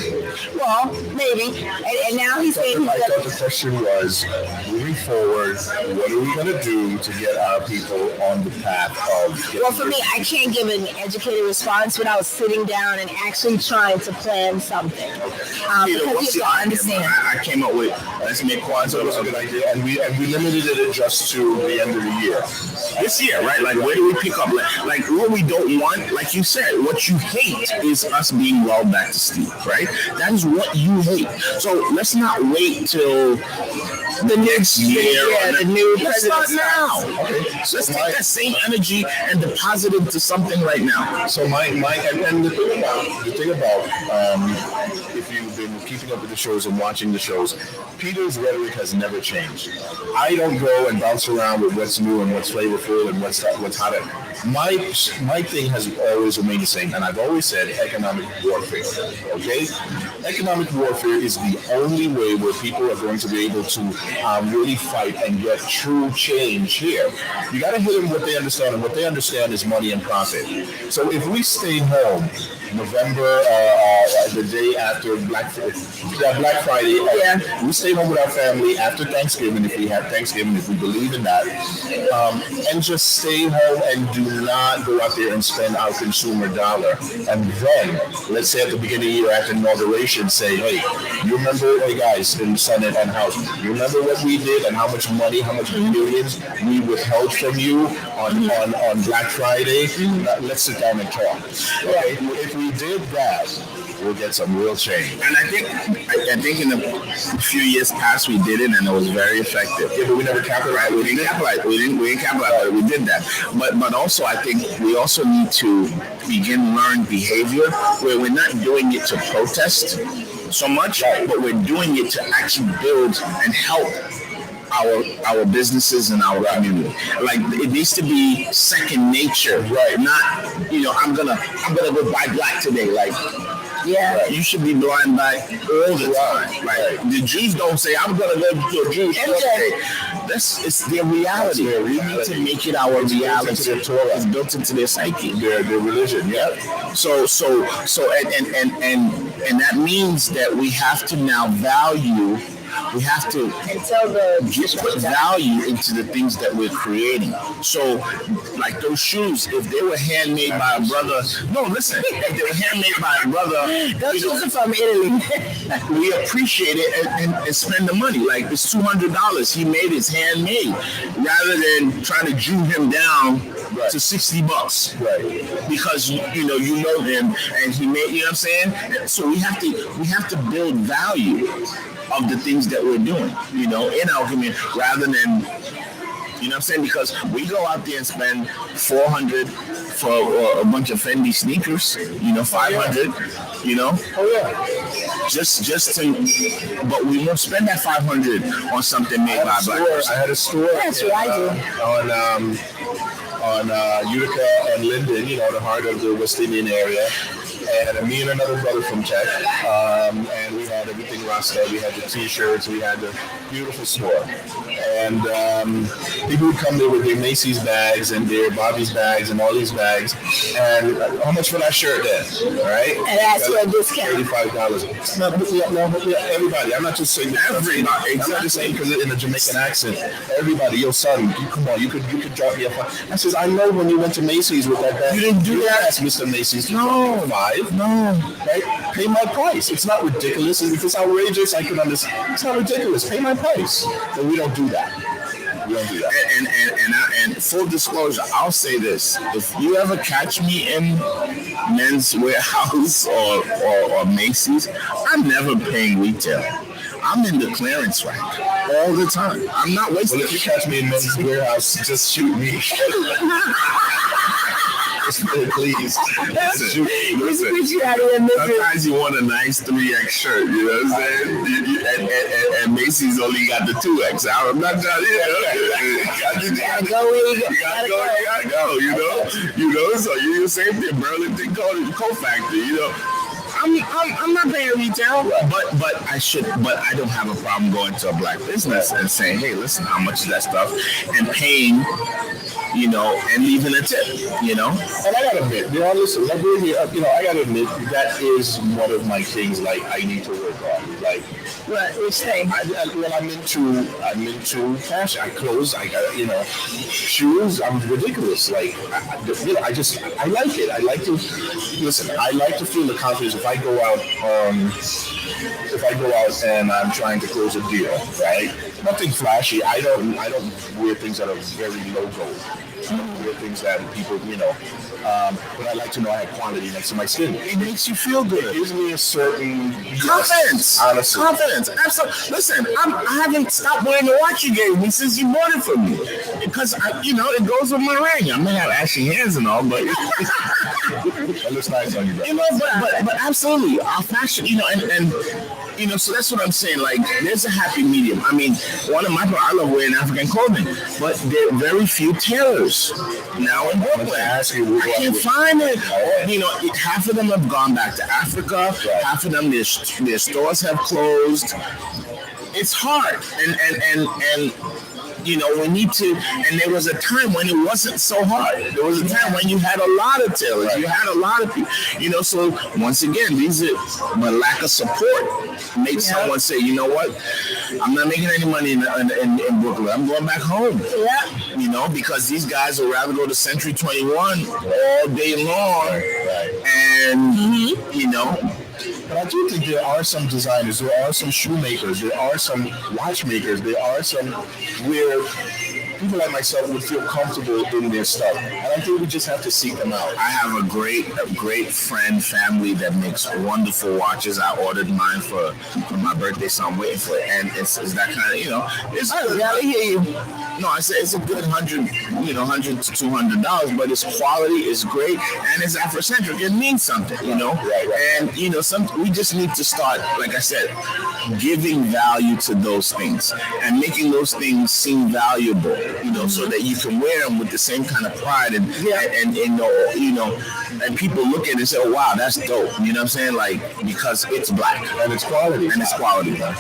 Well, maybe. And now he's saying. I thought the question was, moving forward, what are we going to do to get our people on the path of? Well, for me, I can't give an educated response without sitting down and actually trying to plan something. Because you don't understand. I came up with, let's make Kwanzaa a good idea, and we limited it just to the end of the year. This year, right? Like, where do we pick up? Like what we don't want, like you said, what you hate is us being well back to Steve, right? That is what you hate. So let's not wait till the next year. The new let's president start now. Okay. So let's take that same energy and deposit it into something right now. So and the thing about if you've been keeping up with the shows and watching the shows, Peter's rhetoric has never changed. I don't go and bounce around with what's new and what's flavorful and what's hot. My thing has always remained the same, and I've always said economic warfare. Okay, economic warfare is the only way where people are going to be able to really fight and get true change here. You got to hit them what they understand, and what they understand is money and profit. So if we stay home, November, the day after Black Friday, we stay home with our family after Thanksgiving, if we have Thanksgiving, if we believe in that, and just stay home and do not go out there and spend our consumer dollar. And then, let's say at the beginning of the year after inauguration, say, hey, you remember, hey guys in Senate and House, you remember what we did and how much money, how much millions we withheld from you on Black Friday? Let's sit down and talk. Okay? If we did that, we'll get some real change. And I think in the few years past we did it, and it was very effective. Yeah, but we never capitalized. We didn't capitalize, but we did that. But also I think we also need to begin learned behavior where we're not doing it to protest so much, but we're doing it to actually build and help our businesses and our community. Like, it needs to be second nature, right? Not, I'm gonna go buy black today. Like, you should be blind by all the time. Like, the Jews don't say, I'm gonna go to a Jewish birthday. It's their reality. We need to make it our reality. It's built into their psyche, their religion. Yeah. So and that means that we have to now value. We have to put value into the things that we're creating. So, like those shoes, if they were handmade by a brother, if they were handmade by a brother, those shoes are from Italy. We appreciate it and spend the money. Like, it's $200. He made it handmade, rather than trying to Jew him down to $60, right? Because you know him and he made. You know what I'm saying? So we have to build value of the things that we're doing, in our community, rather than, You know what I'm saying? Because we go out there and spend $400 for a bunch of Fendi sneakers. You know, $500. You know. Oh yeah. Just to, but we won't spend that $500 on something made by a black person. I had a store. That's what I do. On Utica and Linden, you know, the heart of the West Indian area. And me and another brother from Tech, and we had everything Rasta. We had the T-shirts, we had the beautiful store, and people would come there with their Macy's bags and their Bobby's bags and all these bags. And how much for that shirt then? All right, and ask for a discount. $35. No, everybody. I'm not just saying everybody. I'm not just saying because in a Jamaican accent. Everybody, yo, son, come on, you could drop me a $5. I says, I know when you went to Macy's with that bag. You didn't do that, ask Mr. Macy's. No. No, right? Pay my price. It's not ridiculous. If it's outrageous, I can understand. It's not ridiculous. Pay my price. But we don't do that. We don't do that. And full disclosure, I'll say this: if you ever catch me in Men's Warehouse or Macy's, I'm never paying retail. I'm in the clearance rack all the time. I'm not wasting. Well, if you catch me in Men's Warehouse, just shoot me. Please. Listen. Sometimes you want a nice 3X shirt, you know what I'm saying? And Macy's only got the 2X. I'm not trying to, you gotta go, you know. So you're the same thing, Burlington Co-Factory, you know. I'm not paying retail, but I don't have a problem going to a black business and saying, hey, listen, how much is that stuff, and paying, you know, and leaving a tip, you know. And I gotta admit, you know, listen, like we're here, you know, I gotta admit that is one of my things. Like I need to work on, like. What? Which thing? I'm into fashion. Clothes. I got, you know, shoes. I'm ridiculous. Like, I like it. I like to listen. I like to feel the confidence if I go out. And I'm trying to close a deal, right? Nothing flashy. I don't wear things that are very logo. I don't wear things that people, you know. But I like to know I have quality next to my skin. It makes you feel good. It gives me a certain confidence. Honestly, confidence. Absolutely. Listen, I haven't stopped wearing the watch you gave me since you bought it for me because it goes with my ring. I may have ashy hands and all, but it looks nice on you, bro. You know, but absolutely, our fashion. You know, and you know, so that's what I'm saying. Like, there's a happy medium. I mean, I love wearing African clothing, but there are very few tailors now in Brooklyn. I can't find it. You know, half of them have gone back to Africa. Half of them, their stores have closed. It's hard, and you know, we need to, and there was a time when it wasn't so hard. There was a time when you had a lot of tailors, you had a lot of people, you know, so once again, but lack of support makes someone say, you know what, I'm not making any money in Brooklyn, I'm going back home. Yeah. You know, because these guys would rather go to Century 21 all day long, and, you know, but I do think there are some designers, there are some shoemakers, there are some watchmakers, there are some where people like myself would feel comfortable in their stuff. And I think we just have to seek them out. I have a great friend, family that makes wonderful watches. I ordered mine for my birthday, so I'm waiting for it. And it's that kind of, you know, it's good. I hear you. No, I said it's a good $100 to $200, but its quality is great and it's Afrocentric. It means something, you know. Right. And you know, we just need to start, like I said, giving value to those things and making those things seem valuable, you know, so that you can wear them with the same kind of pride and you know, and people look at it and say, oh wow, that's dope. You know what I'm saying? Like, because it's black and it's quality. Man.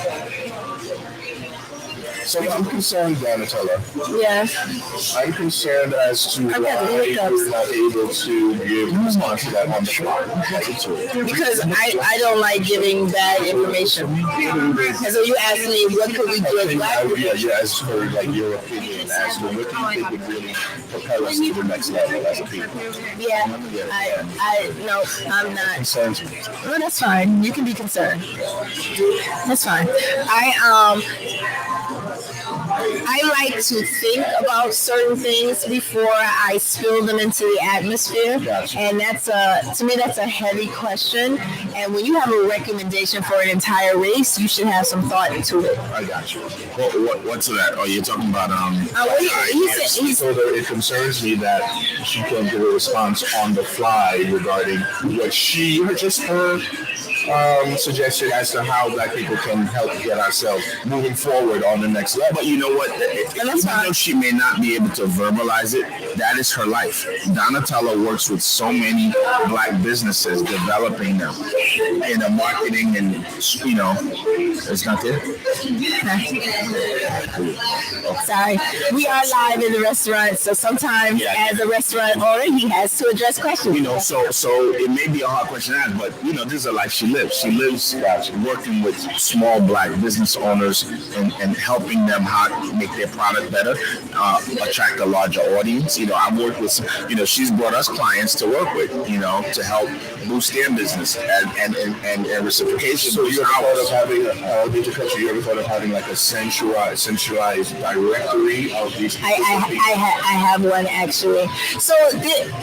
So I'm concerned, Donatella. Yes. I'm concerned as to why we're not able to give response to that on the spot. Because I don't like giving bad information. And so you asked me, what could we do as black people? Yeah, as for like your opinion as to what do you think would really propel us to the next level as a people? Yeah. No, I'm not. Concerns me. Well, that's fine. You can be concerned. That's fine. I like to think about certain things before I spill them into the atmosphere. Gotcha. And to me, that's a heavy question. And when you have a recommendation for an entire race, you should have some thought into it. I got you. What's that? Oh, you're talking about He So it concerns me that she can't give a response on the fly regarding what her suggestion as to how Black people can help get ourselves moving forward on the next level. But you know what? Even though she may not be able to verbalize it, that is her life. Donatella works with so many Black businesses, developing them in the marketing, and it's not there. Sorry, we are live in the restaurant, so sometimes as a restaurant owner, he has to address questions. So it may be a hard question to ask, but this is a life she lives. She lives working with small Black business owners and helping them how to make their product better, attract a larger audience. I've worked with, she's brought us clients to work with, to help boost their business and reciprocation. So you ever thought of having, you ever thought of having like a centralized directory of these? I have one actually. So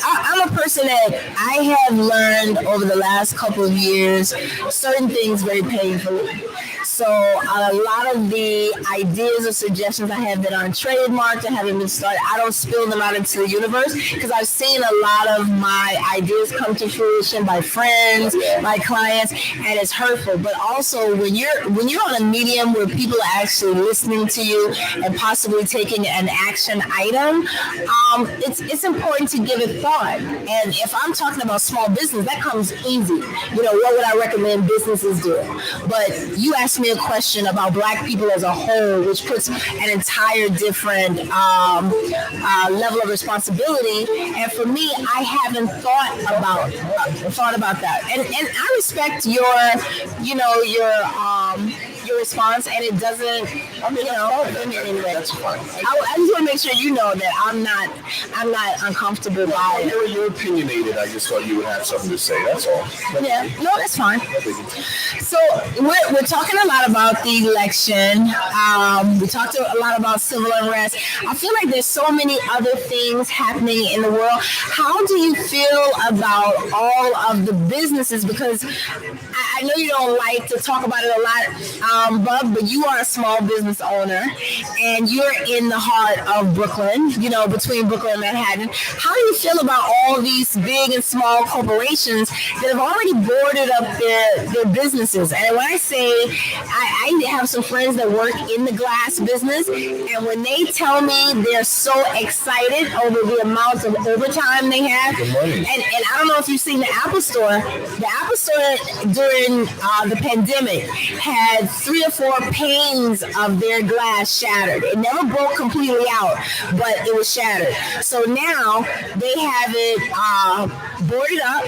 I'm a person that I have learned over the last couple of years certain things very painfully. So a lot of the ideas or suggestions I have that aren't trademarked and haven't been started, I don't spill them out into the universe because I've seen a lot of my ideas come to fruition by friends, by clients, and it's hurtful. But also when you're on a medium where people are actually listening to you and possibly taking an action item, it's important to give it thought. And if I'm talking about small business, that comes easy. What would I recommend businesses do? But you asked me a question about Black people as a whole, which puts an entire different level of responsibility. And for me, I haven't thought about that. And I respect your response, and it doesn't. Anyway. That's fine. I just want to make sure you know that I'm not uncomfortable by it. You're opinionated. I just thought you would have something to say. That's all. Yeah, no, that's fine. So we're talking a lot about the election. We talked a lot about civil unrest. I feel like there's so many other things happening in the world. How do you feel about all of the businesses? Because I know you don't like to talk about it a lot, Bub, but you are a small business owner, and you're in the heart of Brooklyn, between Brooklyn and Manhattan. How do you feel about all these big and small corporations that have already boarded up their businesses? And when I say, I have some friends that work in the glass business, and when they tell me they're so excited over the amount of overtime they have, and I don't know if you've seen the Apple Store. The Apple Store during the pandemic had 3 or 4 panes of their glass shattered. It never broke completely out, but it was shattered. So now they have it boarded up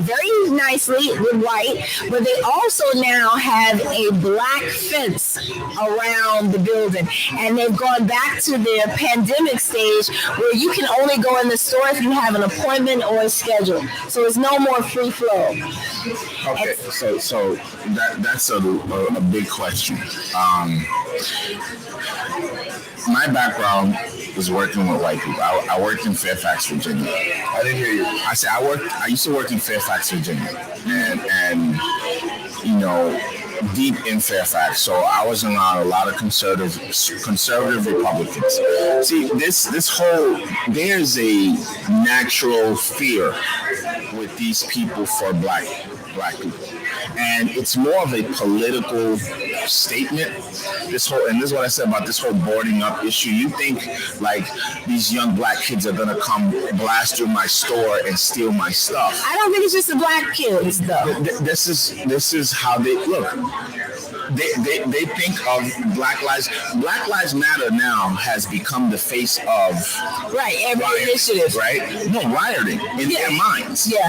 very nicely with white, but they also now have a black fence around the building, and they've gone back to their pandemic stage where you can only go in the store if you have an appointment or a schedule. So it's no more free flow. Okay, so that's a big question. My background is working with white people. I worked in Fairfax, Virginia. I didn't hear you. I said I used to work in Fairfax, Virginia, and deep in Fairfax. So I was around a lot of conservative Republicans. See, there's a natural fear with these people for black people. And it's more of a political statement. This is what I said about this whole boarding up issue. You think like these young Black kids are gonna come blast through my store and steal my stuff? I don't think it's just the Black kids, though. This is how they look. They think of Black Lives Matter now has become the face of every initiative, right? No, rioting in their minds. They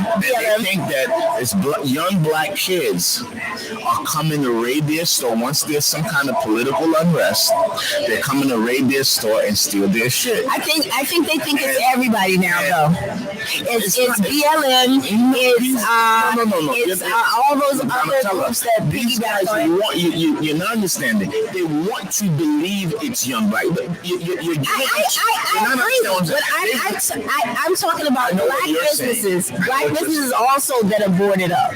think that it's young Black kids are coming to raid their store once there's some kind of political unrest. They're coming to raid their store and steal their shit. I think they think it's everybody now, though. It's BLM. It's all those other groups that these guys you're not understanding. They want to believe it's young black. You're I agree, but I'm talking about black businesses. Black businesses also that are boarded up.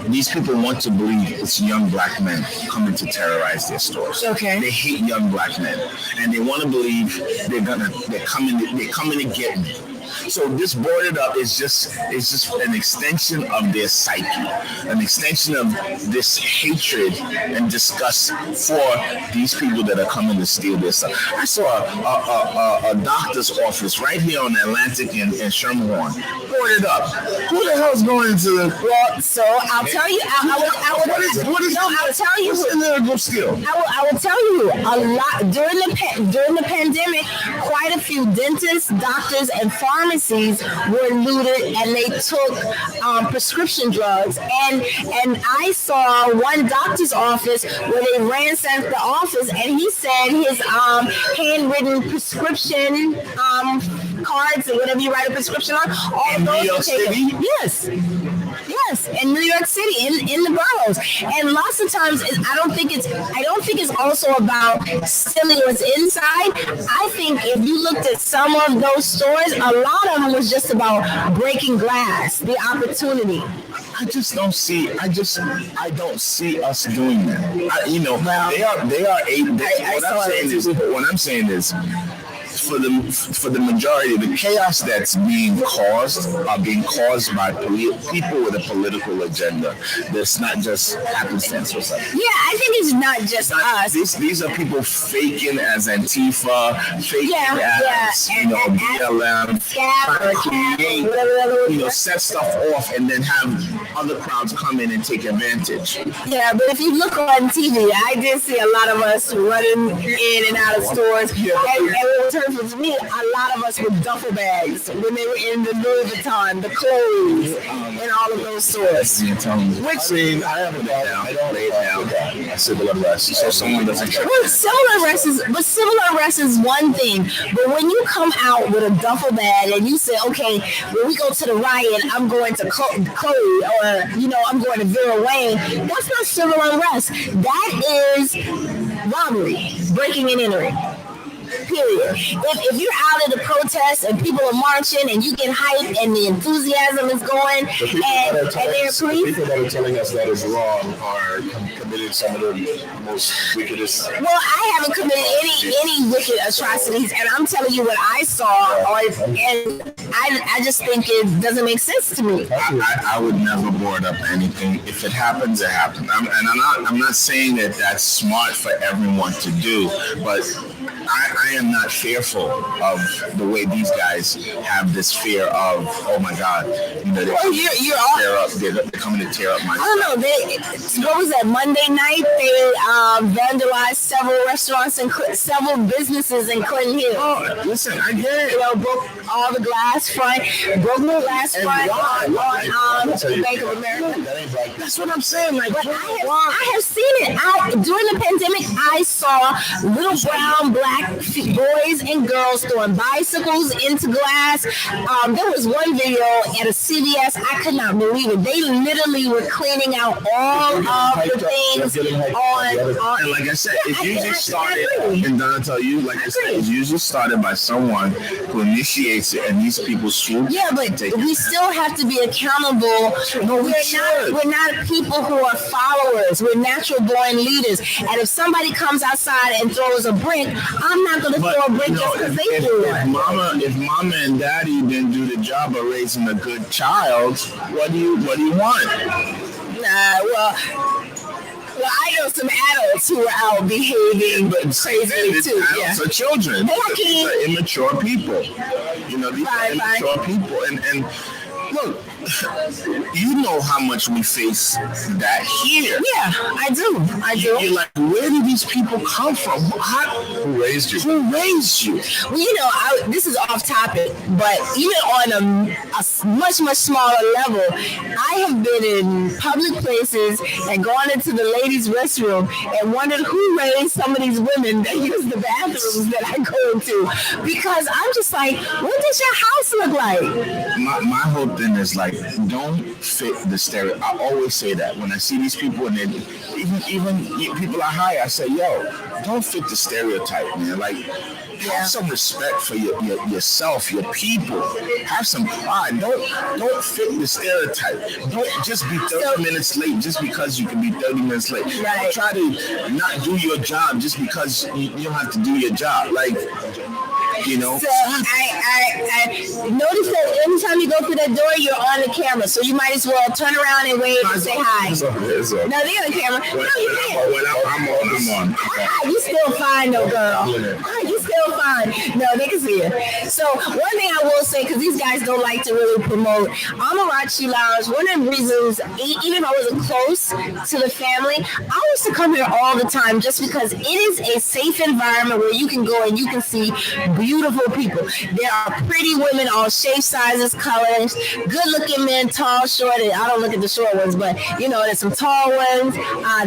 These people want to believe it's young black men coming to terrorize their stores. Okay. They hate young black men, and they want to believe they're coming to get me. So this boarded up is just an extension of their psyche, an extension of this hatred and disgust for these people that are coming to steal their stuff. I saw a doctor's office right here on Atlantic and Sherman boarded up. Who the hell's going into the? Well, so I'll tell you. I'll tell you. What's in there to go steal? I will tell you a lot during the pandemic. Quite a few dentists, doctors, and pharmacies were looted, and they took prescription drugs. And I saw one doctor's office where they ransacked the office, and he said his handwritten prescription cards or whatever you write a prescription on, all in those New York were taken. City? Yes, in New York City, in the boroughs, and lots of times I don't think it's also about stealing what's inside. I think if you looked at some of those stores, a lot of them was just about breaking glass, the opportunity. I don't see us doing that. What I'm saying is. For the majority, the chaos that's being caused by people with a political agenda. That's not just happenstance or something. Yeah, I think it's not just us. These are people faking as Antifa, faking as BLM, set stuff off and then have other crowds come in and take advantage. Yeah, but if you look on TV, I did see a lot of us running in and out of stores, and it was for me, a lot of us with duffel bags when they were in the Louis Vuitton, the clothes, and all of those stores. Which I have I don't lay down. Civil unrest. So someone doesn't. But civil unrest is one thing. But when you come out with a duffel bag and you say, okay, when we go to the riot, I'm going to Chloe, or I'm going to Vera Wayne. That's not civil unrest. That is robbery, breaking and entering. Period. If you're out at the protest and people are marching and you get hyped and the enthusiasm is going and they're police. The people that are telling us that is wrong are committing some of the most wickedest. Well, I haven't committed any wicked atrocities, and I'm telling you what I saw, and I just think it doesn't make sense to me. I would never board up anything. If it happens, it happens. I'm not saying that that's smart for everyone to do, but I am not fearful of the way these guys have this fear of, oh my God, they're coming to tear up my. I don't know. What was that? Monday night they vandalized several restaurants and several businesses in Clinton Hill. Oh, listen, I get it. Broke all the glass front, broke the glass front on Bank of America. That's what I'm saying. Like, but I have seen it. During the pandemic, I saw little brown, black boys and girls throwing bicycles into glass. There was one video at a CVS. I could not believe it. They literally were cleaning out all of the things on. And like I said, it usually started, and Donna tell you, like I said, it's usually started by someone who initiates it, and these people swoop. Yeah, but we still have to be accountable. But we're not people who are followers. We're natural born leaders. And if somebody comes outside and throws a brick, I'm not going to throw a brick just because they do it. If mama and daddy didn't do the job of raising a good child, what do you want? Well, I know some adults who are out behaving crazily too. Adults are children. These are immature people. These are immature people. And look, you know how much we face that here. Yeah, I do. You're like, where did these people come from? Who raised you? Well, this is off topic, but even on much smaller level. I have been in public places and gone into the ladies' restroom and wondered who raised some of these women that use the bathrooms that I go into, because I'm just like, what does your house look like? My whole thing is like, don't fit the stereotype. I always say that when I see these people, and even people I hire, I say, yo, don't fit the stereotype, man. Like, have some respect for yourself, your people. Have some pride. Don't fit the stereotype. Don't just be 30 minutes late just because you can be 30 minutes late. Right. Don't try to not do your job just because you don't have to do your job. Like, you know. So I notice that anytime you go through that door, you're on the camera. So you might as well turn around and wave and say hi. No, they're on the camera. No, you can't. I'm on. You still fine though, girl. You still fine. No, they can see it. So one thing I will say, because these guys don't like to really promote Amarachi Lounge, one of the reasons, even if I wasn't close to the family, I used to come here all the time just because it is a safe environment where you can go and you can see beautiful people. There are pretty women, all shapes, sizes, colors, good-looking men, tall, short. And I don't look at the short ones, but you know, there's some tall ones.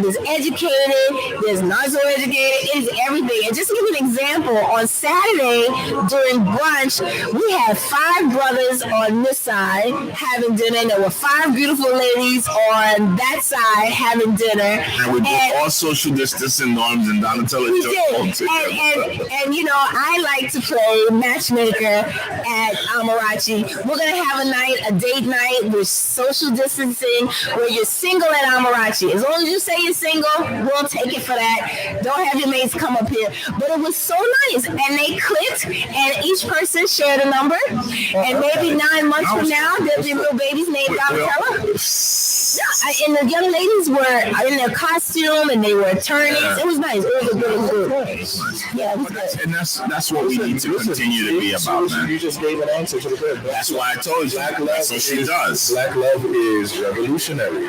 There's educated. There's not so educated. It is everything. And just to give you an example, on Saturday during brunch, we had 5 brothers on this side having dinner. And there were 5 beautiful ladies on that side having dinner. And we did all social distancing norms, and Donatella we just did. And you know, I like to play matchmaker at Amarachi. We're gonna have a date night with social distancing where you're single at Amarachi. As long as you say you're single, we'll take it for that. Don't have your mates come up here. But it was so nice, and they clicked, and each person shared a number, and maybe 9 months from now, there'll be a little baby's named Donatella. Yeah, and the young ladies were in their costume, and they were attorneys. It was nice. It was good. Yeah, it was good. And that's what we need to continue to be about, man. You just gave an answer to the question. That's why I told you. Black love that's what she does. Black love is revolutionary.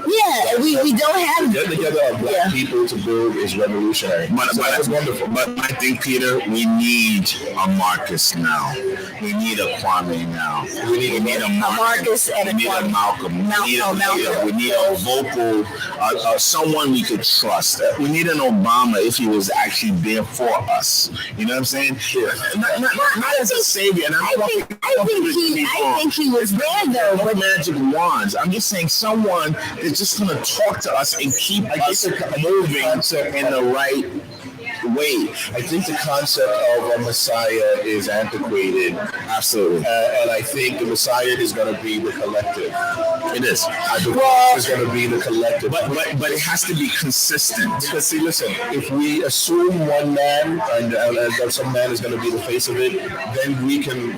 Yeah, we don't have Get together of black people to build is revolutionary. But that's wonderful. But I think, Peter, we need a Marcus now. We need a Kwame now. We need a Marcus and we need a Malcolm. We need a vocal, someone we could trust. We need an Obama if he was actually there for us. You know what I'm saying? Not as a savior. And I think he was there though. With magic wands. I'm just saying someone that's just going to talk to us and keep us moving in the right way. I think the concept of a Messiah is antiquated. Absolutely. And I think the Messiah is going to be the collective. It is. It's going to be the collective. But it has to be consistent. Because see, listen, if we assume one man and some man is going to be the face of it, then we can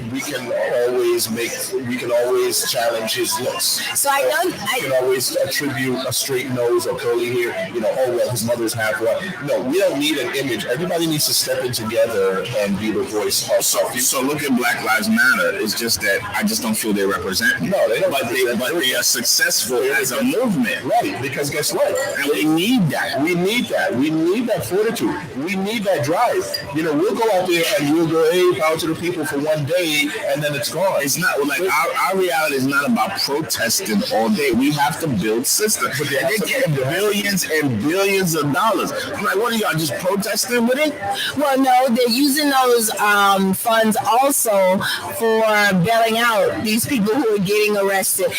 always challenge his looks. So I know we can always attribute a straight nose or curly hair. You know, oh well, his mother's half white. No, we don't need an image. Everybody needs to step in together and be the voice of something. So look at Black Lives Matter. It's just that I just don't feel they represent me. No, they don't. But they are successful as a movement. Right, because guess what? And we need that. We need that fortitude. We need that drive. You know, we'll go out there and we'll go, hey, power to the people for one day, and then it's gone. It's not like our reality is not about protesting all day. We have to build systems. But they're getting billions and billions of dollars. I'm like, what are y'all just protesting with it? Well, no, they're using those funds also for bailing out these people who are getting arrested.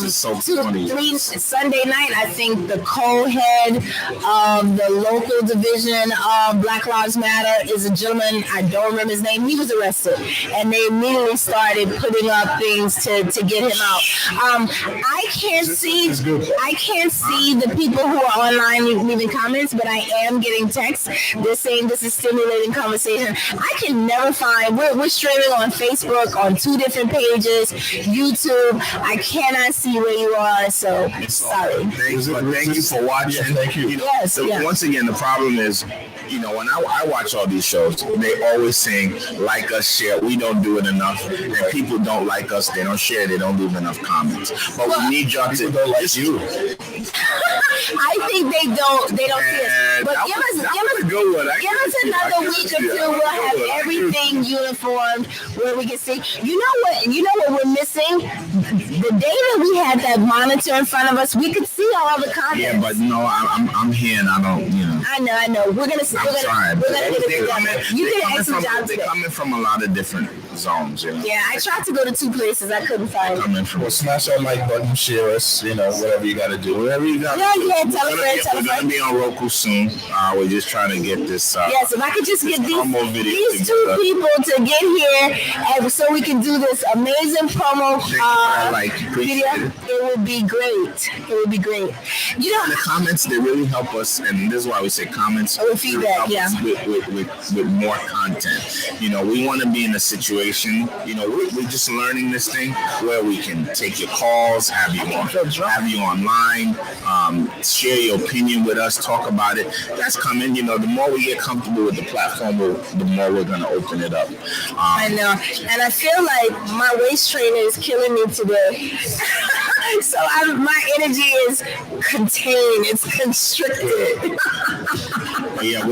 So funny. Sunday night, I think the co-head of the local division of Black Lives Matter is a gentleman, I don't remember his name, he was arrested. And they immediately started putting up things to get him out. I can't see the people who are online leaving comments, but I am getting texts. They're saying this is stimulating conversation. I can never find, we're streaming on Facebook on 2 different pages, YouTube. I cannot see where you are, so sorry. Thank you for watching. Thank you. Once again, the problem is, you know, when I watch all these shows, they always saying, like us, share. We don't do it enough. And people don't like us. They don't share. They don't leave enough comments. But we need y'all to don't like you. I think they don't see us. But give us good one. Give us another week or two. We'll have everything uniformed where we can see. You know what? You know what we're missing? The day that we had that monitor in front of us, we could see all the comments. Yeah, but no, I'm here and I don't, you know. I know. We're gonna get it together. You did an excellent job today. They're coming from a lot of different zones, you know. Yeah, I tried to go to 2 places. I couldn't find it. Well, smash that like button, share us, you know, whatever you got to do. Whatever you got. Yeah, tell a friend. We're going to be on Roku soon. We're just trying to get this. Yes, if I could just get these 2 together. people to get here and so we can do this amazing promo video, it would be great. It would be great. You know, the comments, they really help us, and this is why we say comments. With feedback, help us with more content. You know, we want to be in a situation, you know, we're just learning this thing where we can take your calls, have you online, share your opinion with us, talk about it. That's coming. You know, the more we get comfortable with the platform, the more we're going to open it up. I know, and I feel like my waist trainer is killing me today. So my energy is contained. It's constricted. Yeah,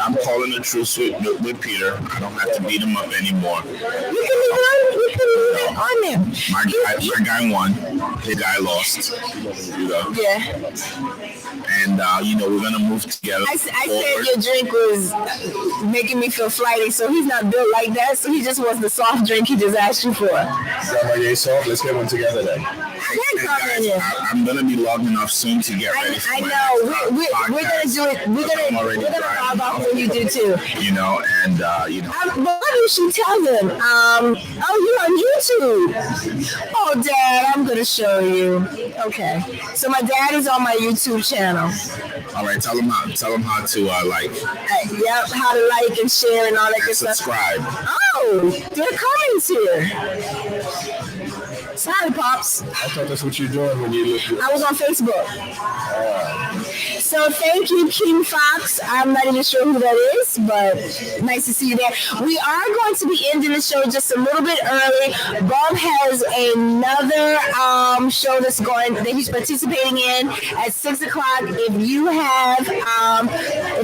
I'm calling a truce with Peter. I don't have to beat him up anymore. You can leave it on him. My guy won. The guy lost. You know. Yeah. And we're gonna move together. I said your drink was making me feel flighty, so he's not built like that. So he just wants the soft drink he just asked you for. Is that my day soft? Let's get one together then. I'm gonna be logging off soon to get ready for I know. We're gonna do it. We're gonna log off when you do too. You know, and But you should tell them. You're on YouTube. Oh, Dad, I'm gonna show you. Okay. So my dad is on my YouTube channel. All right, tell them how to like. Yep, how to like and share and all that good stuff. Subscribe. Oh, there are comments here. Sorry, Pops. I thought that's what you're doing when you look. I was on Facebook. So thank you, King Fox. I'm not even sure who that is, but nice to see you there. We are going to be ending the show just a little bit early. Bob has another show that's going that he's participating in at 6 o'clock. If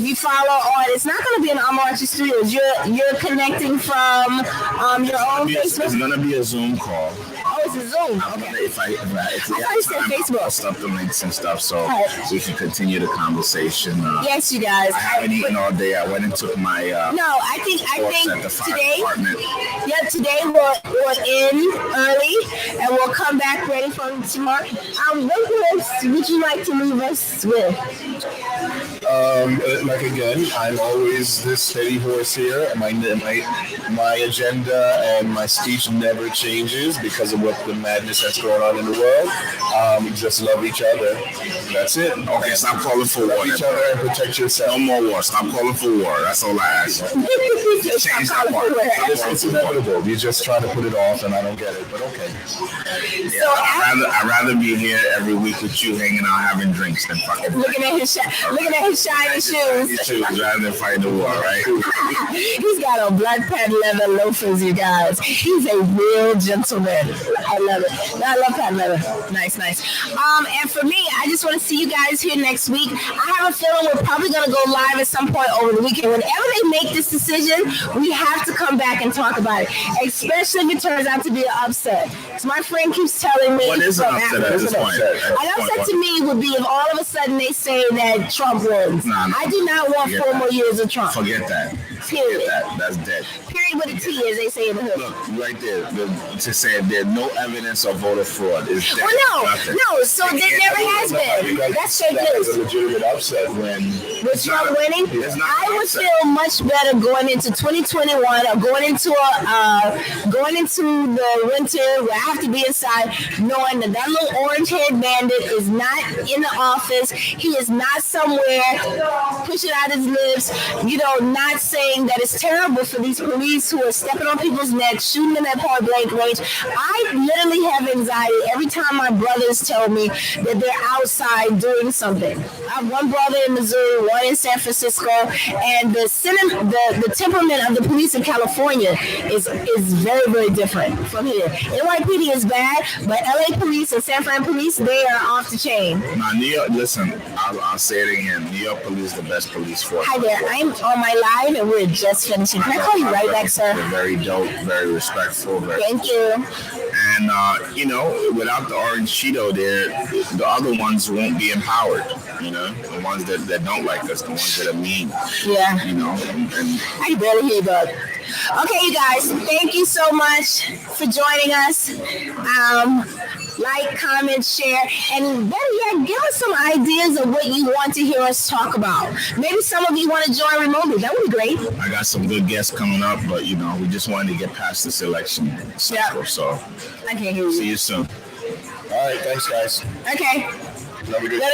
you follow on, it's not going to be in Amarachi Studios. You're connecting from your own Facebook. It's going to be a Zoom call. Oh, it's a Zoom. Okay. If I said Facebook. I'll post up the links and stuff so we can continue the conversation. Yes, you guys. I haven't eaten all day. I went and took my I think today. Department. Yeah, today we're in early and we'll come back ready for tomorrow. What would you like to leave us with? Like again, I'm always this steady horse here. My agenda and my speech never changes because of what the madness that's going on in the world. Just love each other. That's it. Okay, stop calling for war. Love each other and protect yourself. No more war. Stop calling for war. That's all I ask. Change that part. It's inevitable. You're just trying to put it off, and I don't get it. But okay. So I'd rather be here every week with you, hanging out, having drinks, than fucking looking at his shiny shoes. Rather than fight the war, right? He's got on black patent leather loafers, you guys. He's a real gentleman. I love it. I love patent leather. Nice. And for me, I just want to see you guys here next week. I have a feeling we're probably going to go live at some point over the weekend. Whenever they make this decision, we have to come back and talk about it, especially if it turns out to be an upset. So my friend keeps telling me. What is an upset at this point? An upset to me would be if all of a sudden they say that Trump wins. Nah, I do not want 4 more years of Trump. Forget that. Period. That's dead. Period with a T, as they say in the hood. Look, right there, to say there's no evidence of voter fraud is dead. Well, no, so there never has been. That's fake news. It's a legitimate upset when with Trump winning, I would feel much better going into 2021 or going into the winter where I have to be inside, knowing that little orange-haired bandit is not in the office. He is not somewhere pushing out his lips, not saying that it's terrible for these police who are stepping on people's necks, shooting them at point-blank range. I literally have anxiety every time my brothers tell me that they're outside doing something. I have one brother in Missouri, one in San Francisco, and the temperament of the police in California is very, very different from here. NYPD is bad, but LA police and San Fran police, they are off the chain. Now, New York, listen, I'll say it again. New York police is the best police force. Hi there, I'm on my live and we're just finishing. Can I call you right back, sir? They're very dope, very respectful. Thank you. And, without the orange Cheeto there, the other ones won't be empowered. The ones that don't like us, the ones that are mean. Yeah. And I barely hear you, bud. Okay, you guys, thank you so much for joining us. Like, comment, share, and better yet, give us some ideas of what you want to hear us talk about. Maybe some of you want to join remotely. That would be great. I got some good guests coming up, but we just wanted to get past this election cycle. Yeah. So I can't hear you. see you soon. All right, thanks, guys. Okay. Have a good